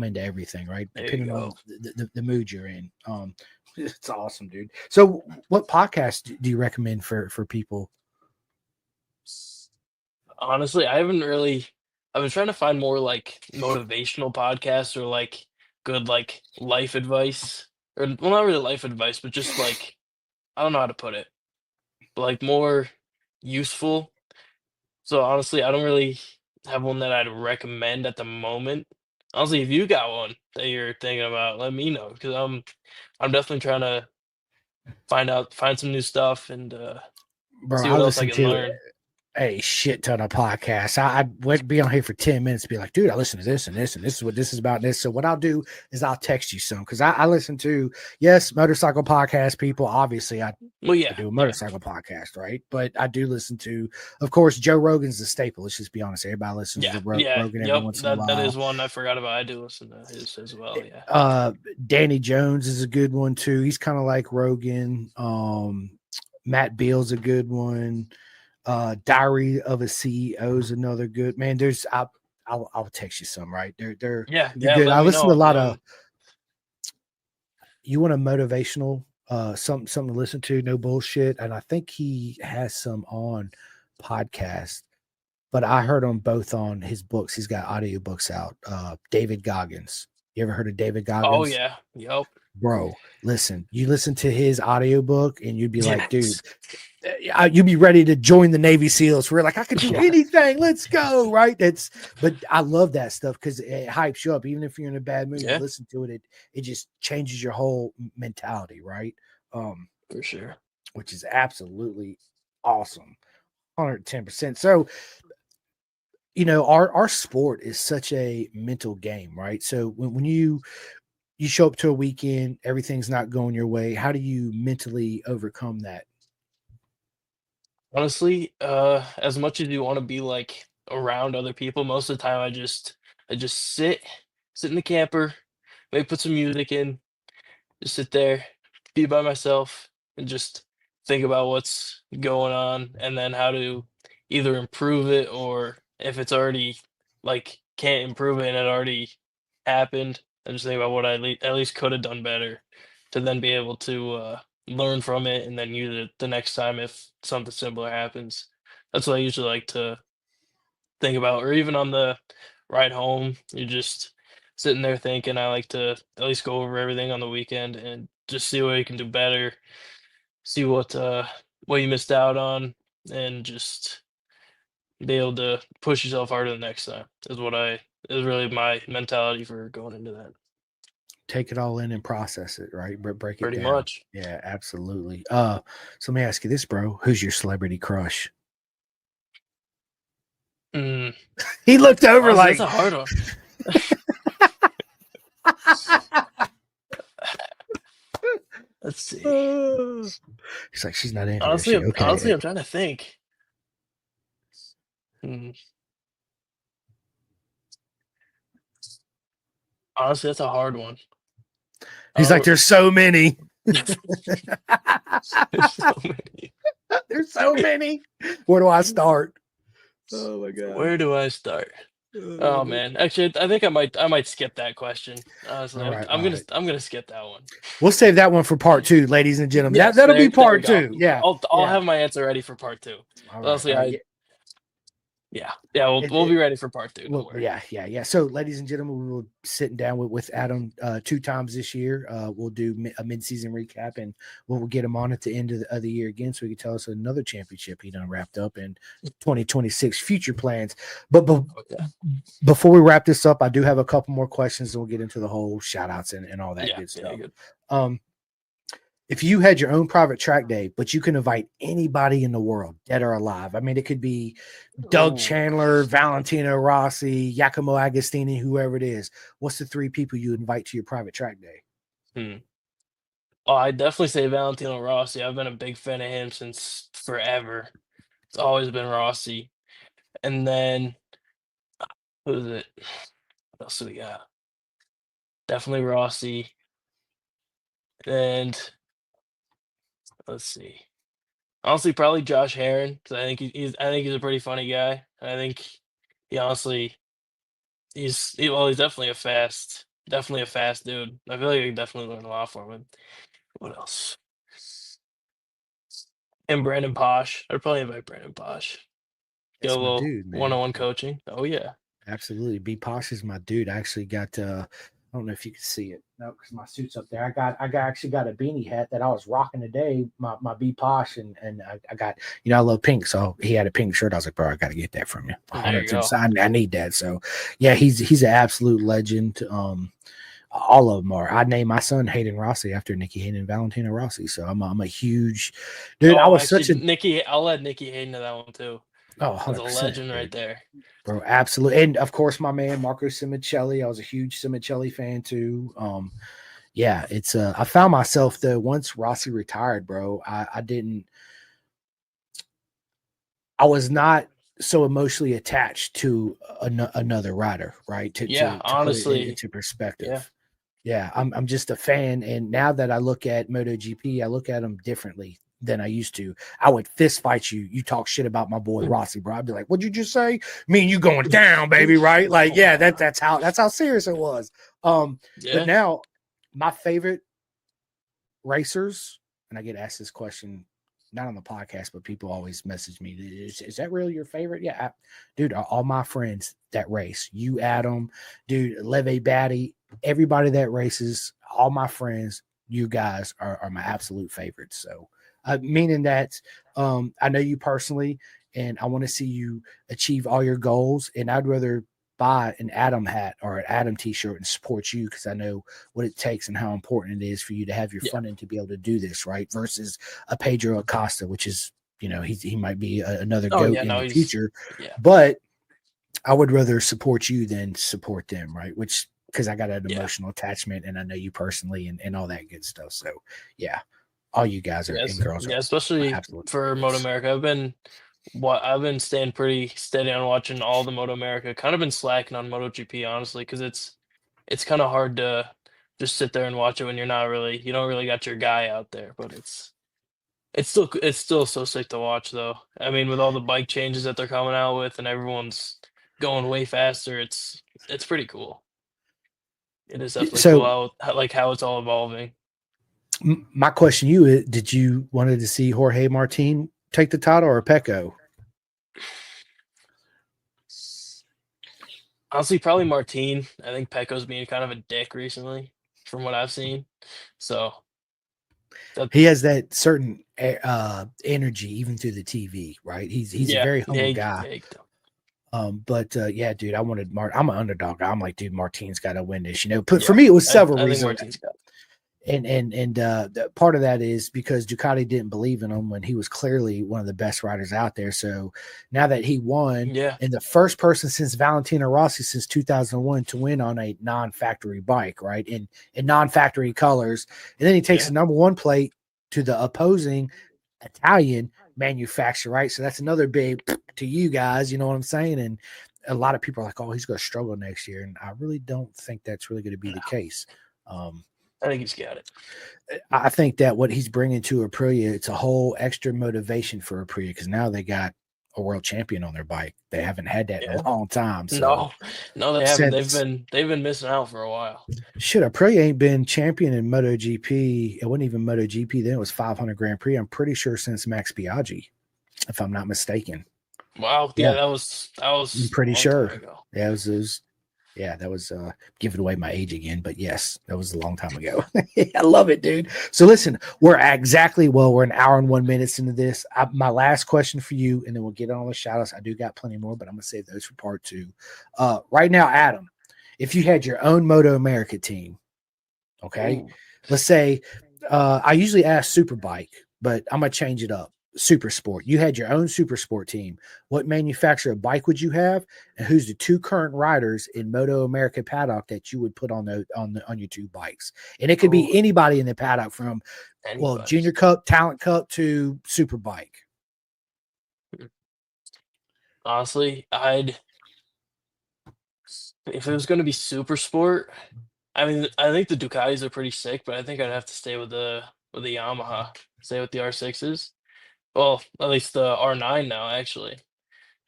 into everything, right? There you Depending go. on the mood you're in. It's awesome, dude. So what podcast do you recommend for people? Honestly, I haven't really. I've been trying to find more like motivational podcasts or like good like life advice, or well, not really life advice, but just like I don't know how to put it, but like more useful. So honestly, I don't really have one that I'd recommend at the moment. Honestly, if you got one that you're thinking about, let me know because I'm definitely trying to find some new stuff and Bro, see I what else I listen can to learn. a shit ton of podcasts. I would be on here for 10 minutes, be like, dude, I listen to this and this, and this is what this is about. This. So what I'll do is I'll text you some because I listen to, yes, motorcycle podcast people. Obviously, Well, I yeah, do a yeah, motorcycle podcast, right? But I do listen to, of course, Joe Rogan's the staple. Let's just be honest. Everybody listens yeah, to yeah. Rogan every Yep, once in a that while. is one I forgot about. I do listen to his as well. Yeah. Uh, Danny Jones is a good one too. He's kind of like Rogan. Matt Beal's a good one. Diary of a CEO is another good man. I'll text you some, right? Yeah, They're yeah, good. let I me listen to a know. lot of, you want a motivational something to listen to, no bullshit. And I think he has some on podcast, but I heard them both on his books. He's got audiobooks out. David Goggins. You ever heard of David Oh, Goggins? yeah, yep. Bro, listen, you listen to his audiobook and you'd be like, dude, Yes. you'd be ready to join the Navy SEALs. We're like, I could do Yeah, anything. Let's go. Right. But I love that stuff because it hypes you up. Even if you're in a bad mood, you yeah, listen to it, it just changes your whole mentality. Right. Um, for sure. which is absolutely awesome. 110%. So, our sport is such a mental game, right? So when you show up to a weekend, everything's not going your way. How do you mentally overcome that? Honestly, as much as you wanna be, like, around other people, most of the time I just sit in the camper, maybe put some music in, just sit there, be by myself, and just think about what's going on, and then how to either improve it, or if it's already like can't improve it and it already happened, I just think about what I at least could have done better to then be able to learn from it and then use it the next time if something similar happens. That's what I usually like to think about, or even on the ride home, you're just sitting there thinking. I like to at least go over everything on the weekend and just see what you can do better, see what you missed out on, and just be able to push yourself harder the next time is really my mentality for going into that. Take it all in and process it, right? Break it Pretty down. much. Yeah, absolutely. So let me ask you this, bro. Who's your celebrity crush? Mm, He looked over honestly, like that's a hard one. Let's see. He's like, she's not in here. Honestly, She okay? honestly, I'm trying to think. Hmm. Honestly, that's a hard one. He's like, there's so many. There's so many. There's so many. Where do I start? Oh my god. Where do I start? Oh man, actually, I think I might skip that question. Honestly, All right, I'm gonna skip that one. We'll save that one for part 2, ladies and gentlemen. Yes, That'll be there we part go. 2. Yeah, I'll have my answer ready for part 2. all right, Honestly, all right. yeah, we'll be ready for part 2. Don't Well, worry. yeah. So, ladies and gentlemen, we will sitting down with Adam 2 times this year. We'll do a mid-season recap, and we'll get him on at the end of the year again, so he can tell us another championship he done wrapped up in 2026 future plans. But before we wrap this up, I do have a couple more questions, and we'll get into the whole shout outs and all that good stuff. Yeah, good. If you had your own private track day, but you can invite anybody in the world, dead or alive. I mean, it could be Doug Chandler, Valentino Rossi, Giacomo Agostini, whoever it is. What's the 3 people you invite to your private track day? Oh, I'd definitely say Valentino Rossi. I've been a big fan of him since forever. It's always been Rossi. And then who's it? What else do we got? Definitely Rossi. And let's see. Honestly, probably Josh Heron, because I think he's a pretty funny guy. I think he honestly he's definitely a fast dude. I feel like I could definitely learn a lot from him. What else? And Brandon Posh. I'd probably invite Brandon Posh. Get a little one-on-one coaching. Oh yeah. Absolutely. B Posh is my dude. I actually got I don't know if you can see it. No, because my suit's up there. I actually got a beanie hat that I was rocking today, my B Posh, and I got, I love pink. So he had a pink shirt. I was like, bro, I gotta get that from you. 100%. I need that. So yeah, he's an absolute legend. All of them are. I named my son Hayden Rossi after Nikki Hayden and Valentino Rossi. So I'm a huge dude. I was such a Nikki. I'll add Nikki Hayden to that one too. Oh, 100%, that's a legend right there, bro. Absolutely. And of course, my man Marco Simicelli. I was a huge Simicelli fan too. Yeah, it's I found myself though once Rossi retired, bro. I was not so emotionally attached to another rider, right? To honestly, put it into perspective. Yeah, I'm just a fan, and now that I look at MotoGP, I look at them differently than I used to. I would fist fight you. You talk shit about my boy Rossi, bro. I'd be like, "What'd you just say?" Me and you going down, baby, right? Like, yeah, that's how serious it was. But now my favorite racers, and I get asked this question not on the podcast, but people always message me, is that really your favorite? Yeah, dude, all my friends that race, you, Adam, dude, Leve Batty, everybody that races, all my friends, you guys are my absolute favorites. So meaning that I know you personally, and I want to see you achieve all your goals, and I'd rather buy an Adam hat or an Adam t-shirt and support you because I know what it takes and how important it is for you to have your funding to be able to do this, right? Versus a Pedro Acosta, which is, he might be another goat in the future, but I would rather support you than support them, right? Which, because I got an emotional attachment and I know you personally and all that good stuff. So yeah, all you guys are and girls are especially for Moto America. I've been staying pretty steady on watching all the Moto America. Kind of been slacking on MotoGP, honestly, because it's kind of hard to just sit there and watch it when you don't really got your guy out there. But It's still so sick to watch though. I mean, with all the bike changes that they're coming out with, and everyone's going way faster, it's pretty cool. It is definitely cool So how it's all evolving. my question to you is, did you wanted to see Jorge Martin take the title or Pecco? Honestly, probably Martin. I think Pecco's being kind of a dick recently, from what I've seen. So He has that certain energy even through the TV, right? He's a yeah, very humble guy. Yeah, Yeah, dude, I wanted I'm an underdog. I'm like, dude, Martin's got to win this, But for me, it was several I think reasons. Martin's got it. And part of that is because Ducati didn't believe in him when he was clearly one of the best riders out there. So now that he won, Yeah. and the first person since Valentino Rossi since 2001 to win on a non-factory bike, right, in non-factory colors, and then he takes the number one plate to the opposing Italian manufacturer, right? So that's another big to you guys, you know what I'm saying? And a lot of people are like, oh, he's going to struggle next year, and I really don't think that's really going to be the case. I think he's got it. I think that what he's bringing to Aprilia, it's a whole extra motivation for Aprilia because now they got a world champion on their bike. They haven't had that in a long time. So no, they haven't. They've been missing out for a while. Shit, Aprilia ain't been champion in MotoGP. It wasn't even MotoGP then. It was 500 Grand Prix. I'm pretty sure since Max Biaggi, if I'm not mistaken. Wow. Yeah, that was. I'm pretty sure. Yeah, it was. Yeah, that was giving away my age again, but yes, that was a long time ago. I love it, dude. So listen, we're an hour and 1 minute into this. My last question for you, and then we'll get on the shout outs. I do got plenty more, but I'm gonna save those for part two. Right now, Adam, if you had your own Moto America team, okay, let's say I usually ask Superbike, but I'm gonna change it up. Super Sport. You had your own Super Sport team. What manufacturer of bike would you have, and who's the two current riders in Moto America paddock that you would put on your two bikes? And it could be anybody in the paddock from Junior Cup, Talent Cup to Superbike. Honestly, if it was going to be Super Sport, I mean, I think the Ducatis are pretty sick, but I think I'd have to stay with the Yamaha, stay with the R6s. Well, at least the R9 now, actually.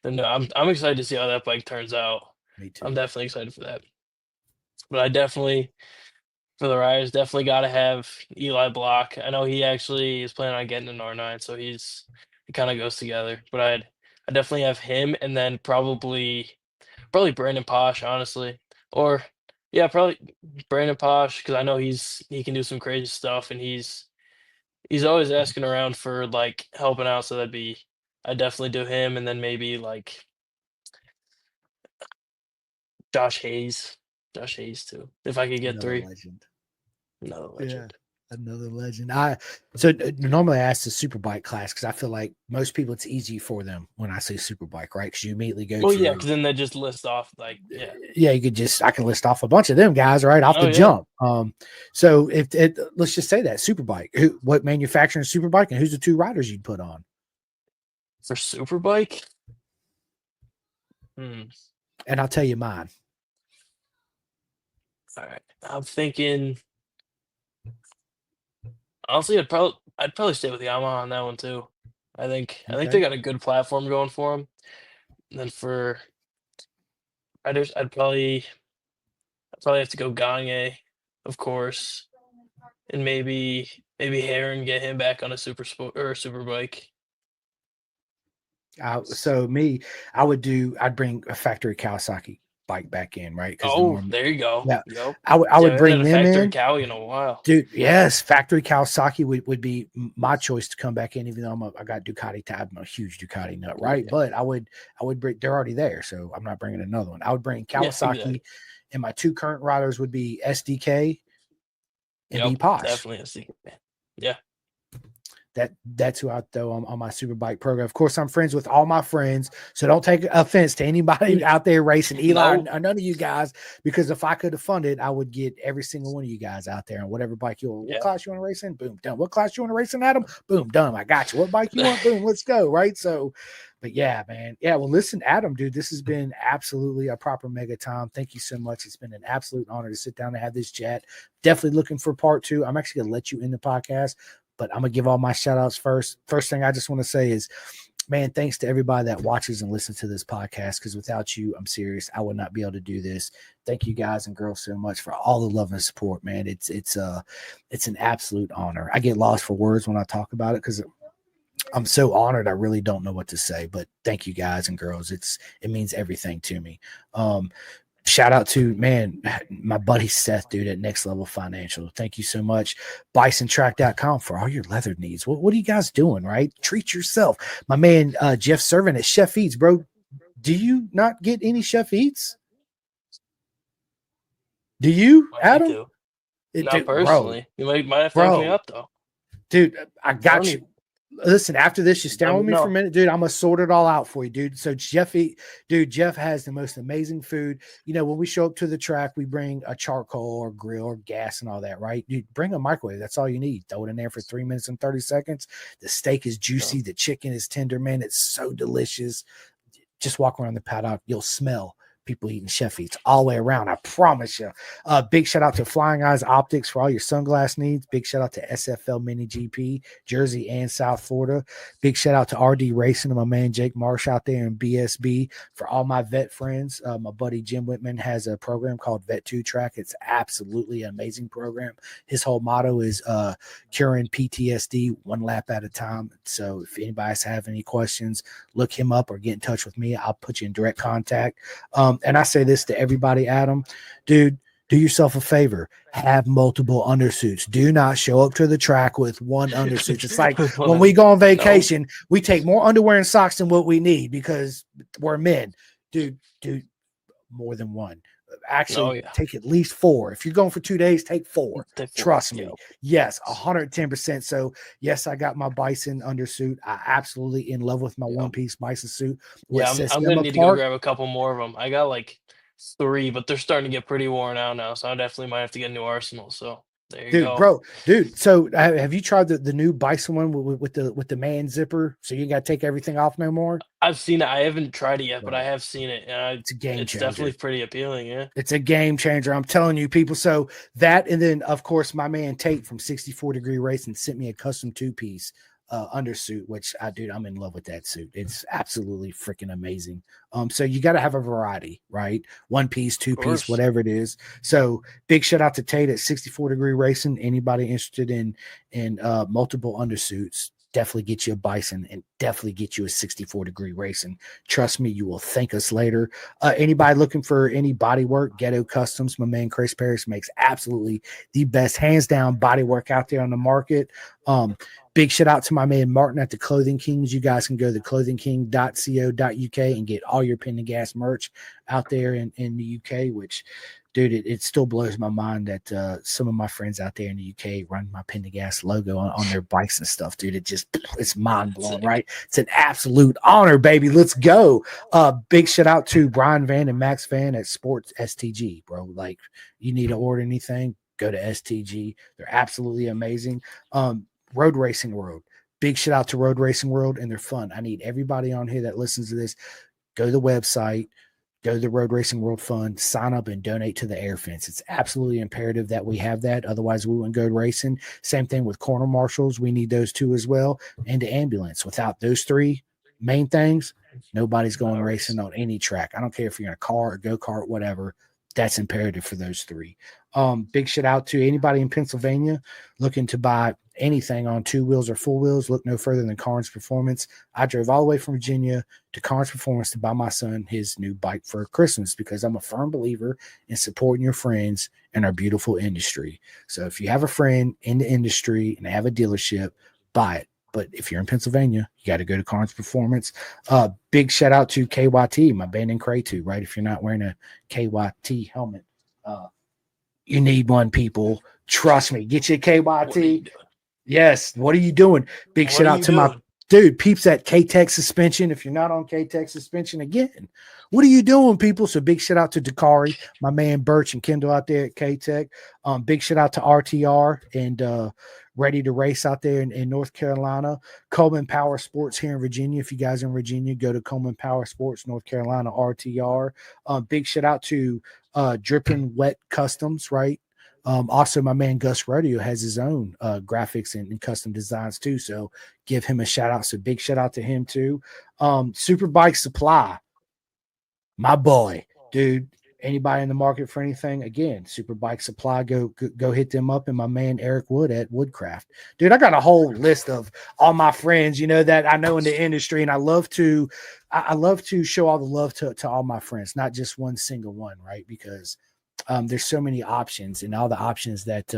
And I'm excited to see how that bike turns out. Me too. I'm definitely excited for that. But I definitely, for the riders, definitely got to have Eli Block. I know he actually is planning on getting an R9, so it kind of goes together. But I definitely have him, and then probably Brandon Posh, honestly, or yeah, probably Brandon Posh because I know he can do some crazy stuff, and he's always asking around for like helping out. So I definitely do him, and then maybe like Josh Hayes too, if I could get Another three. legend. Another legend. Yeah. Another legend. Normally I ask the Superbike class because I feel like most people it's easy for them when I say Superbike, right? Because you immediately go. Well, yeah, because then they just list off like I can list off a bunch of them guys right off the jump. So let's just say that Superbike. What manufacturer is Superbike, and who's the two riders you'd put on for Superbike? And I'll tell you mine. All right, I'm thinking. Honestly, I'd probably stay with Yamaha on that one too. I think they got a good platform going for them. And then for riders, I'd probably have to go Gagne, of course, and maybe Heron, get him back on a super sport or a super bike. I'd bring a factory Kawasaki bike back in, right? There you go. Yeah, yep. I would bring them factory in. Cowie in a while, dude. Yes, factory Kawasaki would be my choice to come back in, even though I got Ducati. I'm a huge Ducati nut, right? Yeah. But I would bring. They're already there, so I'm not bringing another one. I would bring Kawasaki, and my two current riders would be SDK and B Posh. Definitely SDK. Yeah. That's who I throw on my Superbike program. Of course, I'm friends with all my friends, so don't take offense to anybody out there racing Eli or none of you guys, because if I could have funded, I would get every single one of you guys out there on whatever bike you want. What class you want to race in? Boom, done. What class you want to race in, Adam? Boom, done. I got you. What bike you want? Boom, let's go. Right. So, but yeah, man. Yeah. Well, listen, Adam, dude, this has been absolutely a proper mega time. Thank you so much. It's been an absolute honor to sit down and have this chat. Definitely looking for part two. I'm actually going to let you in the podcast. But I'm gonna give all my shout outs first. First thing I just want to say is, man, thanks to everybody that watches and listens to this podcast. Because without you, I'm serious, I would not be able to do this. Thank you guys and girls so much for all the love and support, man. It's an absolute honor. I get lost for words when I talk about it because I'm so honored. I really don't know what to say. But thank you guys and girls. It means everything to me. Shout out to, man, my buddy Seth, dude, at Next Level Financial. Thank you so much. BisonTrack.com for all your leather needs. What are you guys doing, right? Treat yourself. My man, Jeff Servin at Chef Eats, bro. Do you not get any Chef Eats? Do you, Adam? Do. Not personally. Bro, You might have to hook me up, though. Dude, I got you. Listen, after this, just stay with me for a minute, dude. I'm gonna sort it all out for you, dude. So Jeff has the most amazing food. You know, when we show up to the track, we bring a charcoal or grill or gas and all that, right? Dude, bring a microwave. That's all you need. Throw it in there for 3 minutes and 30 seconds. The steak is juicy. The chicken is tender, man. It's so delicious. Just walk around the paddock. You'll smell people eating Chef Eats all the way around. I promise you. Big shout out to Flying Eyes Optics for all your sunglass needs. Big shout out to SFL Mini GP, Jersey and South Florida. Big shout out to RD Racing and my man Jake Marsh out there in BSB for all my vet friends. My buddy Jim Whitman has a program called Vet 2 Track. It's absolutely an amazing program. His whole motto is curing PTSD one lap at a time. So if anybody's have any questions, look him up or get in touch with me. I'll put you in direct contact. And I say this to everybody, Adam, dude, do yourself a favor. Have multiple undersuits. Do not show up to the track with one undersuit. It's like when we go on vacation, we take more underwear and socks than what we need because we're men. Dude, more than one. Actually, take at least 4. If you're going for 2 days, take 4. Trust me. Yes, 110%. So, yes, I got my Bison undersuit. I absolutely in love with my one-piece Bison suit. Yeah, I'm going to need to go grab a couple more of them. I got like 3, but they're starting to get pretty worn out now, so I definitely might have to get a new arsenal. So, there you go. Dude, so have you tried the new Bison one with the man zipper so you got to take everything off no more? I've seen it. I haven't tried it yet, but I have seen it. And it's a game changer. It's definitely pretty appealing, yeah. It's a game changer. I'm telling you, people. So that, and then, of course, my man Tate from 64 Degree Racing sent me a custom 2-piece undersuit, which I'm in love with that suit. It's absolutely freaking amazing. So you got to have a variety, right? 1-piece, 2-piece, whatever it is. So big shout out to Tate at 64 Degree Racing. Anybody interested in multiple undersuits, definitely get you a Bison and definitely get you a 64 Degree Racing. Trust me, you will thank us later. Anybody looking for any body work, Ghetto Customs, my man Chris Parrish makes absolutely the best, hands down, body work out there on the market. Big shout out to my man Martin at the Clothing Kings. You guys can go to clothingking.co.uk and get all your Pin to Gas merch out there in the UK, which, dude, it still blows my mind that some of my friends out there in the UK run my Pin to Gas logo on their bikes and stuff, dude. It's mind blowing, right? It's an absolute honor, baby. Let's go. Big shout out to Brian Van and Max Van at Sports STG, bro. Like, you need to order anything, go to STG. They're absolutely amazing. Road Racing World. Big shout out to Road Racing World, and they're fun. I need everybody on here that listens to this, go to the website, go to the Road Racing World Fund, sign up and donate to the air fence. It's absolutely imperative that we have that. Otherwise, we wouldn't go racing. Same thing with corner marshals. We need those too as well. And the ambulance. Without those 3 main things, nobody's going racing on any track. I don't care if you're in a car or go-kart, whatever. That's imperative for those 3. Big shout out to anybody in Pennsylvania looking to buy anything on 2 wheels or 4 wheels. Look no further than Carnes Performance. I drove all the way from Virginia to Carnes Performance to buy my son his new bike for Christmas because I'm a firm believer in supporting your friends in our beautiful industry. So if you have a friend in the industry and they have a dealership, buy it. But if you're in Pennsylvania, you got to go to Carnes Performance. Big shout out to KYT, my band in Cray2, right? If you're not wearing a KYT helmet, you need one, people. Trust me. Get your KYT. Yes. What are you doing? Big shout out to my dude, peeps at K-Tech Suspension. If you're not on K-Tech Suspension, again, what are you doing, people? So big shout out to Dakari, my man Birch and Kendall out there at K-Tech. Big shout out to RTR and Ready to Race out there in North Carolina. Coleman Power Sports here in Virginia. If you guys are in Virginia, go to Coleman Power Sports, North Carolina, RTR. Big shout out to Drippin' Wet Customs, right? Also, my man Gus Rodeo has his own graphics and custom designs too. So give him a shout out. So big shout out to him too. Superbike Supply, my boy, dude. Anybody in the market for anything? Again, Superbike Supply, go hit them up. And my man Eric Wood at Woodcraft, dude. I got a whole list of all my friends, that I know in the industry, and I love to show all the love to all my friends, not just one single one, right? Because there's so many options, and all the options that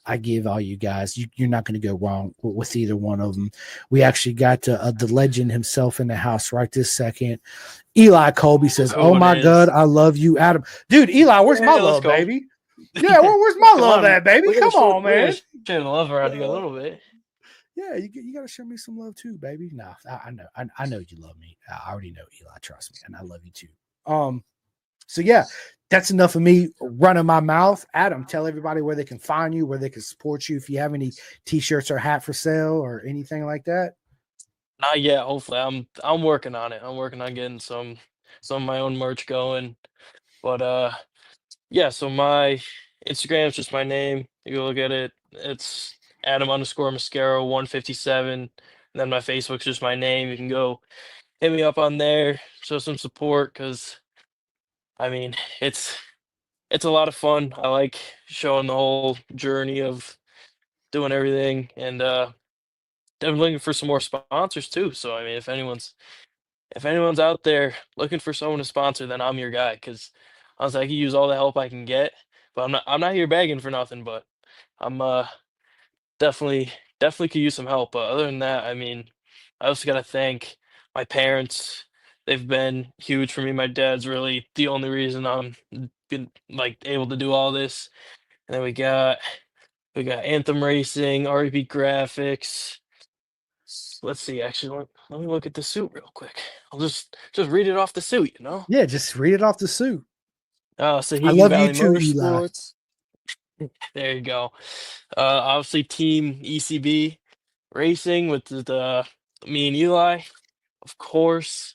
I give all you guys, you're not going to go wrong with either one of them. We actually got the legend himself in the house right this second. Eli Colby says, "Oh my God, I love you, Adam." Dude, Eli, where's my love, baby? Yeah, where's my love at, baby? Come on, man. Share the love around you a little bit. Yeah, you got to show me some love too, baby. Nah, I know you love me. I already know, Eli. Trust me, and I love you too. So yeah, that's enough of me running my mouth. Adam, tell everybody where they can find you, where they can support you. If you have any t-shirts or hat for sale or anything like that. Not yet. Hopefully, I'm working on it. I'm working on getting some of my own merch going. But yeah. So my Instagram is just my name. You can look at it. It's Adam_Muscaro 157. And then my Facebook's just my name. You can go hit me up on there. Show some support, because I mean it's a lot of fun. I like showing the whole journey of doing everything, and definitely looking for some more sponsors too. So I mean, if anyone's out there looking for someone to sponsor, then I'm your guy. Because honestly, I can use all the help I can get. But I'm not here begging for nothing. But I'm definitely could use some help. But other than that, I mean, I also got to thank my parents. They've been huge for me. My dad's really the only reason I'm been like able to do all this. And then we got Anthem Racing, REP Graphics. Let's see. Actually, let me look at the suit real quick. I'll just read it off the suit. Yeah, just read it off the suit. Sahihi I love Valley you too, Eli. Motorsports. There you go. Obviously, Team ECB Racing with me and Eli, of course.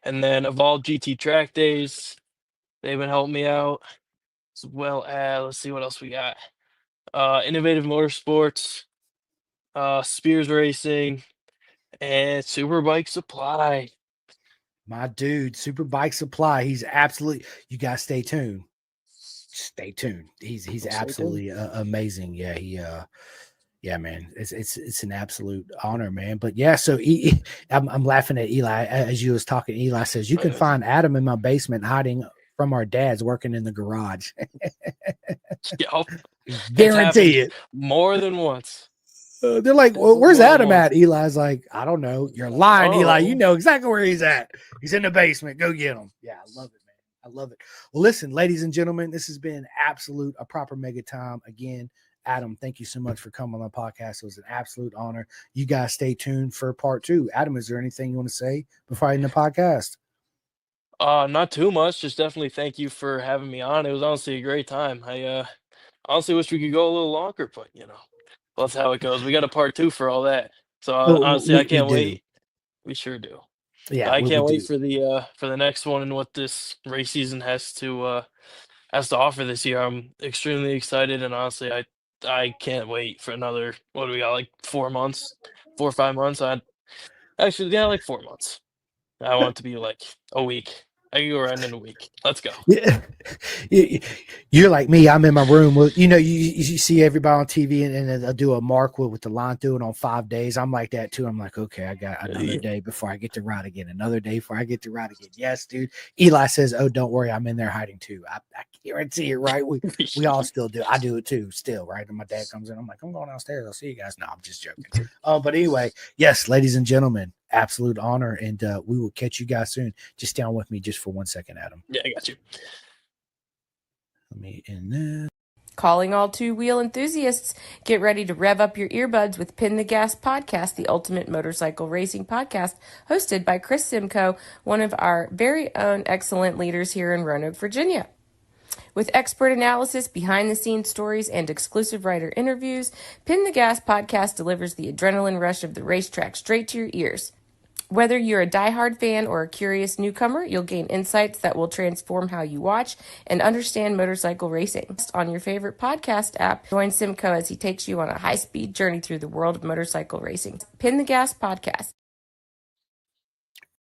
And then Evolved GT Track Days. They've been helping me out, as well as, let's see what else we got. Innovative Motorsports, Spears Racing, and Superbike Supply. My dude, Superbike Supply. He's absolutely. You guys stay tuned. Stay tuned. He's absolutely amazing. Yeah, yeah, man. It's an absolute honor, man. But yeah, so I'm laughing at Eli as you was talking. Eli says you can find Adam in my basement hiding from our dads working in the garage. Yep. Guarantee it. More than once. They're like, well, where's Adam at? Eli's like, I don't know. You're lying, Eli. You know exactly where he's at. He's in the basement. Go get him. Yeah, I love it, man. I love it. Well, listen, ladies and gentlemen, this has been a proper mega time. Again, Adam, thank you so much for coming on the podcast. It was an absolute honor. You guys stay tuned for part 2. Adam, is there anything you want to say before I end the podcast? Not too much. Just definitely thank you for having me on. It was honestly a great time. I honestly wish we could go a little longer, but that's how it goes. We got a part 2 for all that. So honestly, I can't wait. We sure do. Yeah, I can't wait for the next one and what this race season has to offer this year. I'm extremely excited, and honestly, I can't wait for another. What do we got? Like 4 months, 4 or 5 months. Like 4 months. I want it to be like a week. I can go around in a week. Let's go. Yeah. You're like me. I'm in my room. Well, you see everybody on TV and they'll do a mark with the line through it on 5 days. I'm like that too. I'm like, okay, I got another day before I get to ride again. Another day before I get to ride again. Yes, dude. Eli says, oh, don't worry. I'm in there hiding too. I guarantee it, right? We all still do. I do it too still, right? And my dad comes in. I'm like, I'm going downstairs. I'll see you guys. No, I'm just joking. But anyway, yes, ladies and gentlemen, absolute honor. And we will catch you guys soon. Just stay on with me just for 1 second, Adam. Yeah, I got you. Let me in there. Calling all two-wheel enthusiasts, get ready to rev up your earbuds with Pin the Gas Podcast, the ultimate motorcycle racing podcast, hosted by Chris Simcoe, one of our very own excellent leaders here in Roanoke, Virginia. With expert analysis, behind-the-scenes stories, and exclusive writer interviews, Pin the Gas Podcast delivers the adrenaline rush of the racetrack straight to your ears. Whether you're a diehard fan or a curious newcomer, you'll gain insights that will transform how you watch and understand motorcycle racing. On your favorite podcast app, join Simcoe as he takes you on a high-speed journey through the world of motorcycle racing. Pin the Gas Podcast.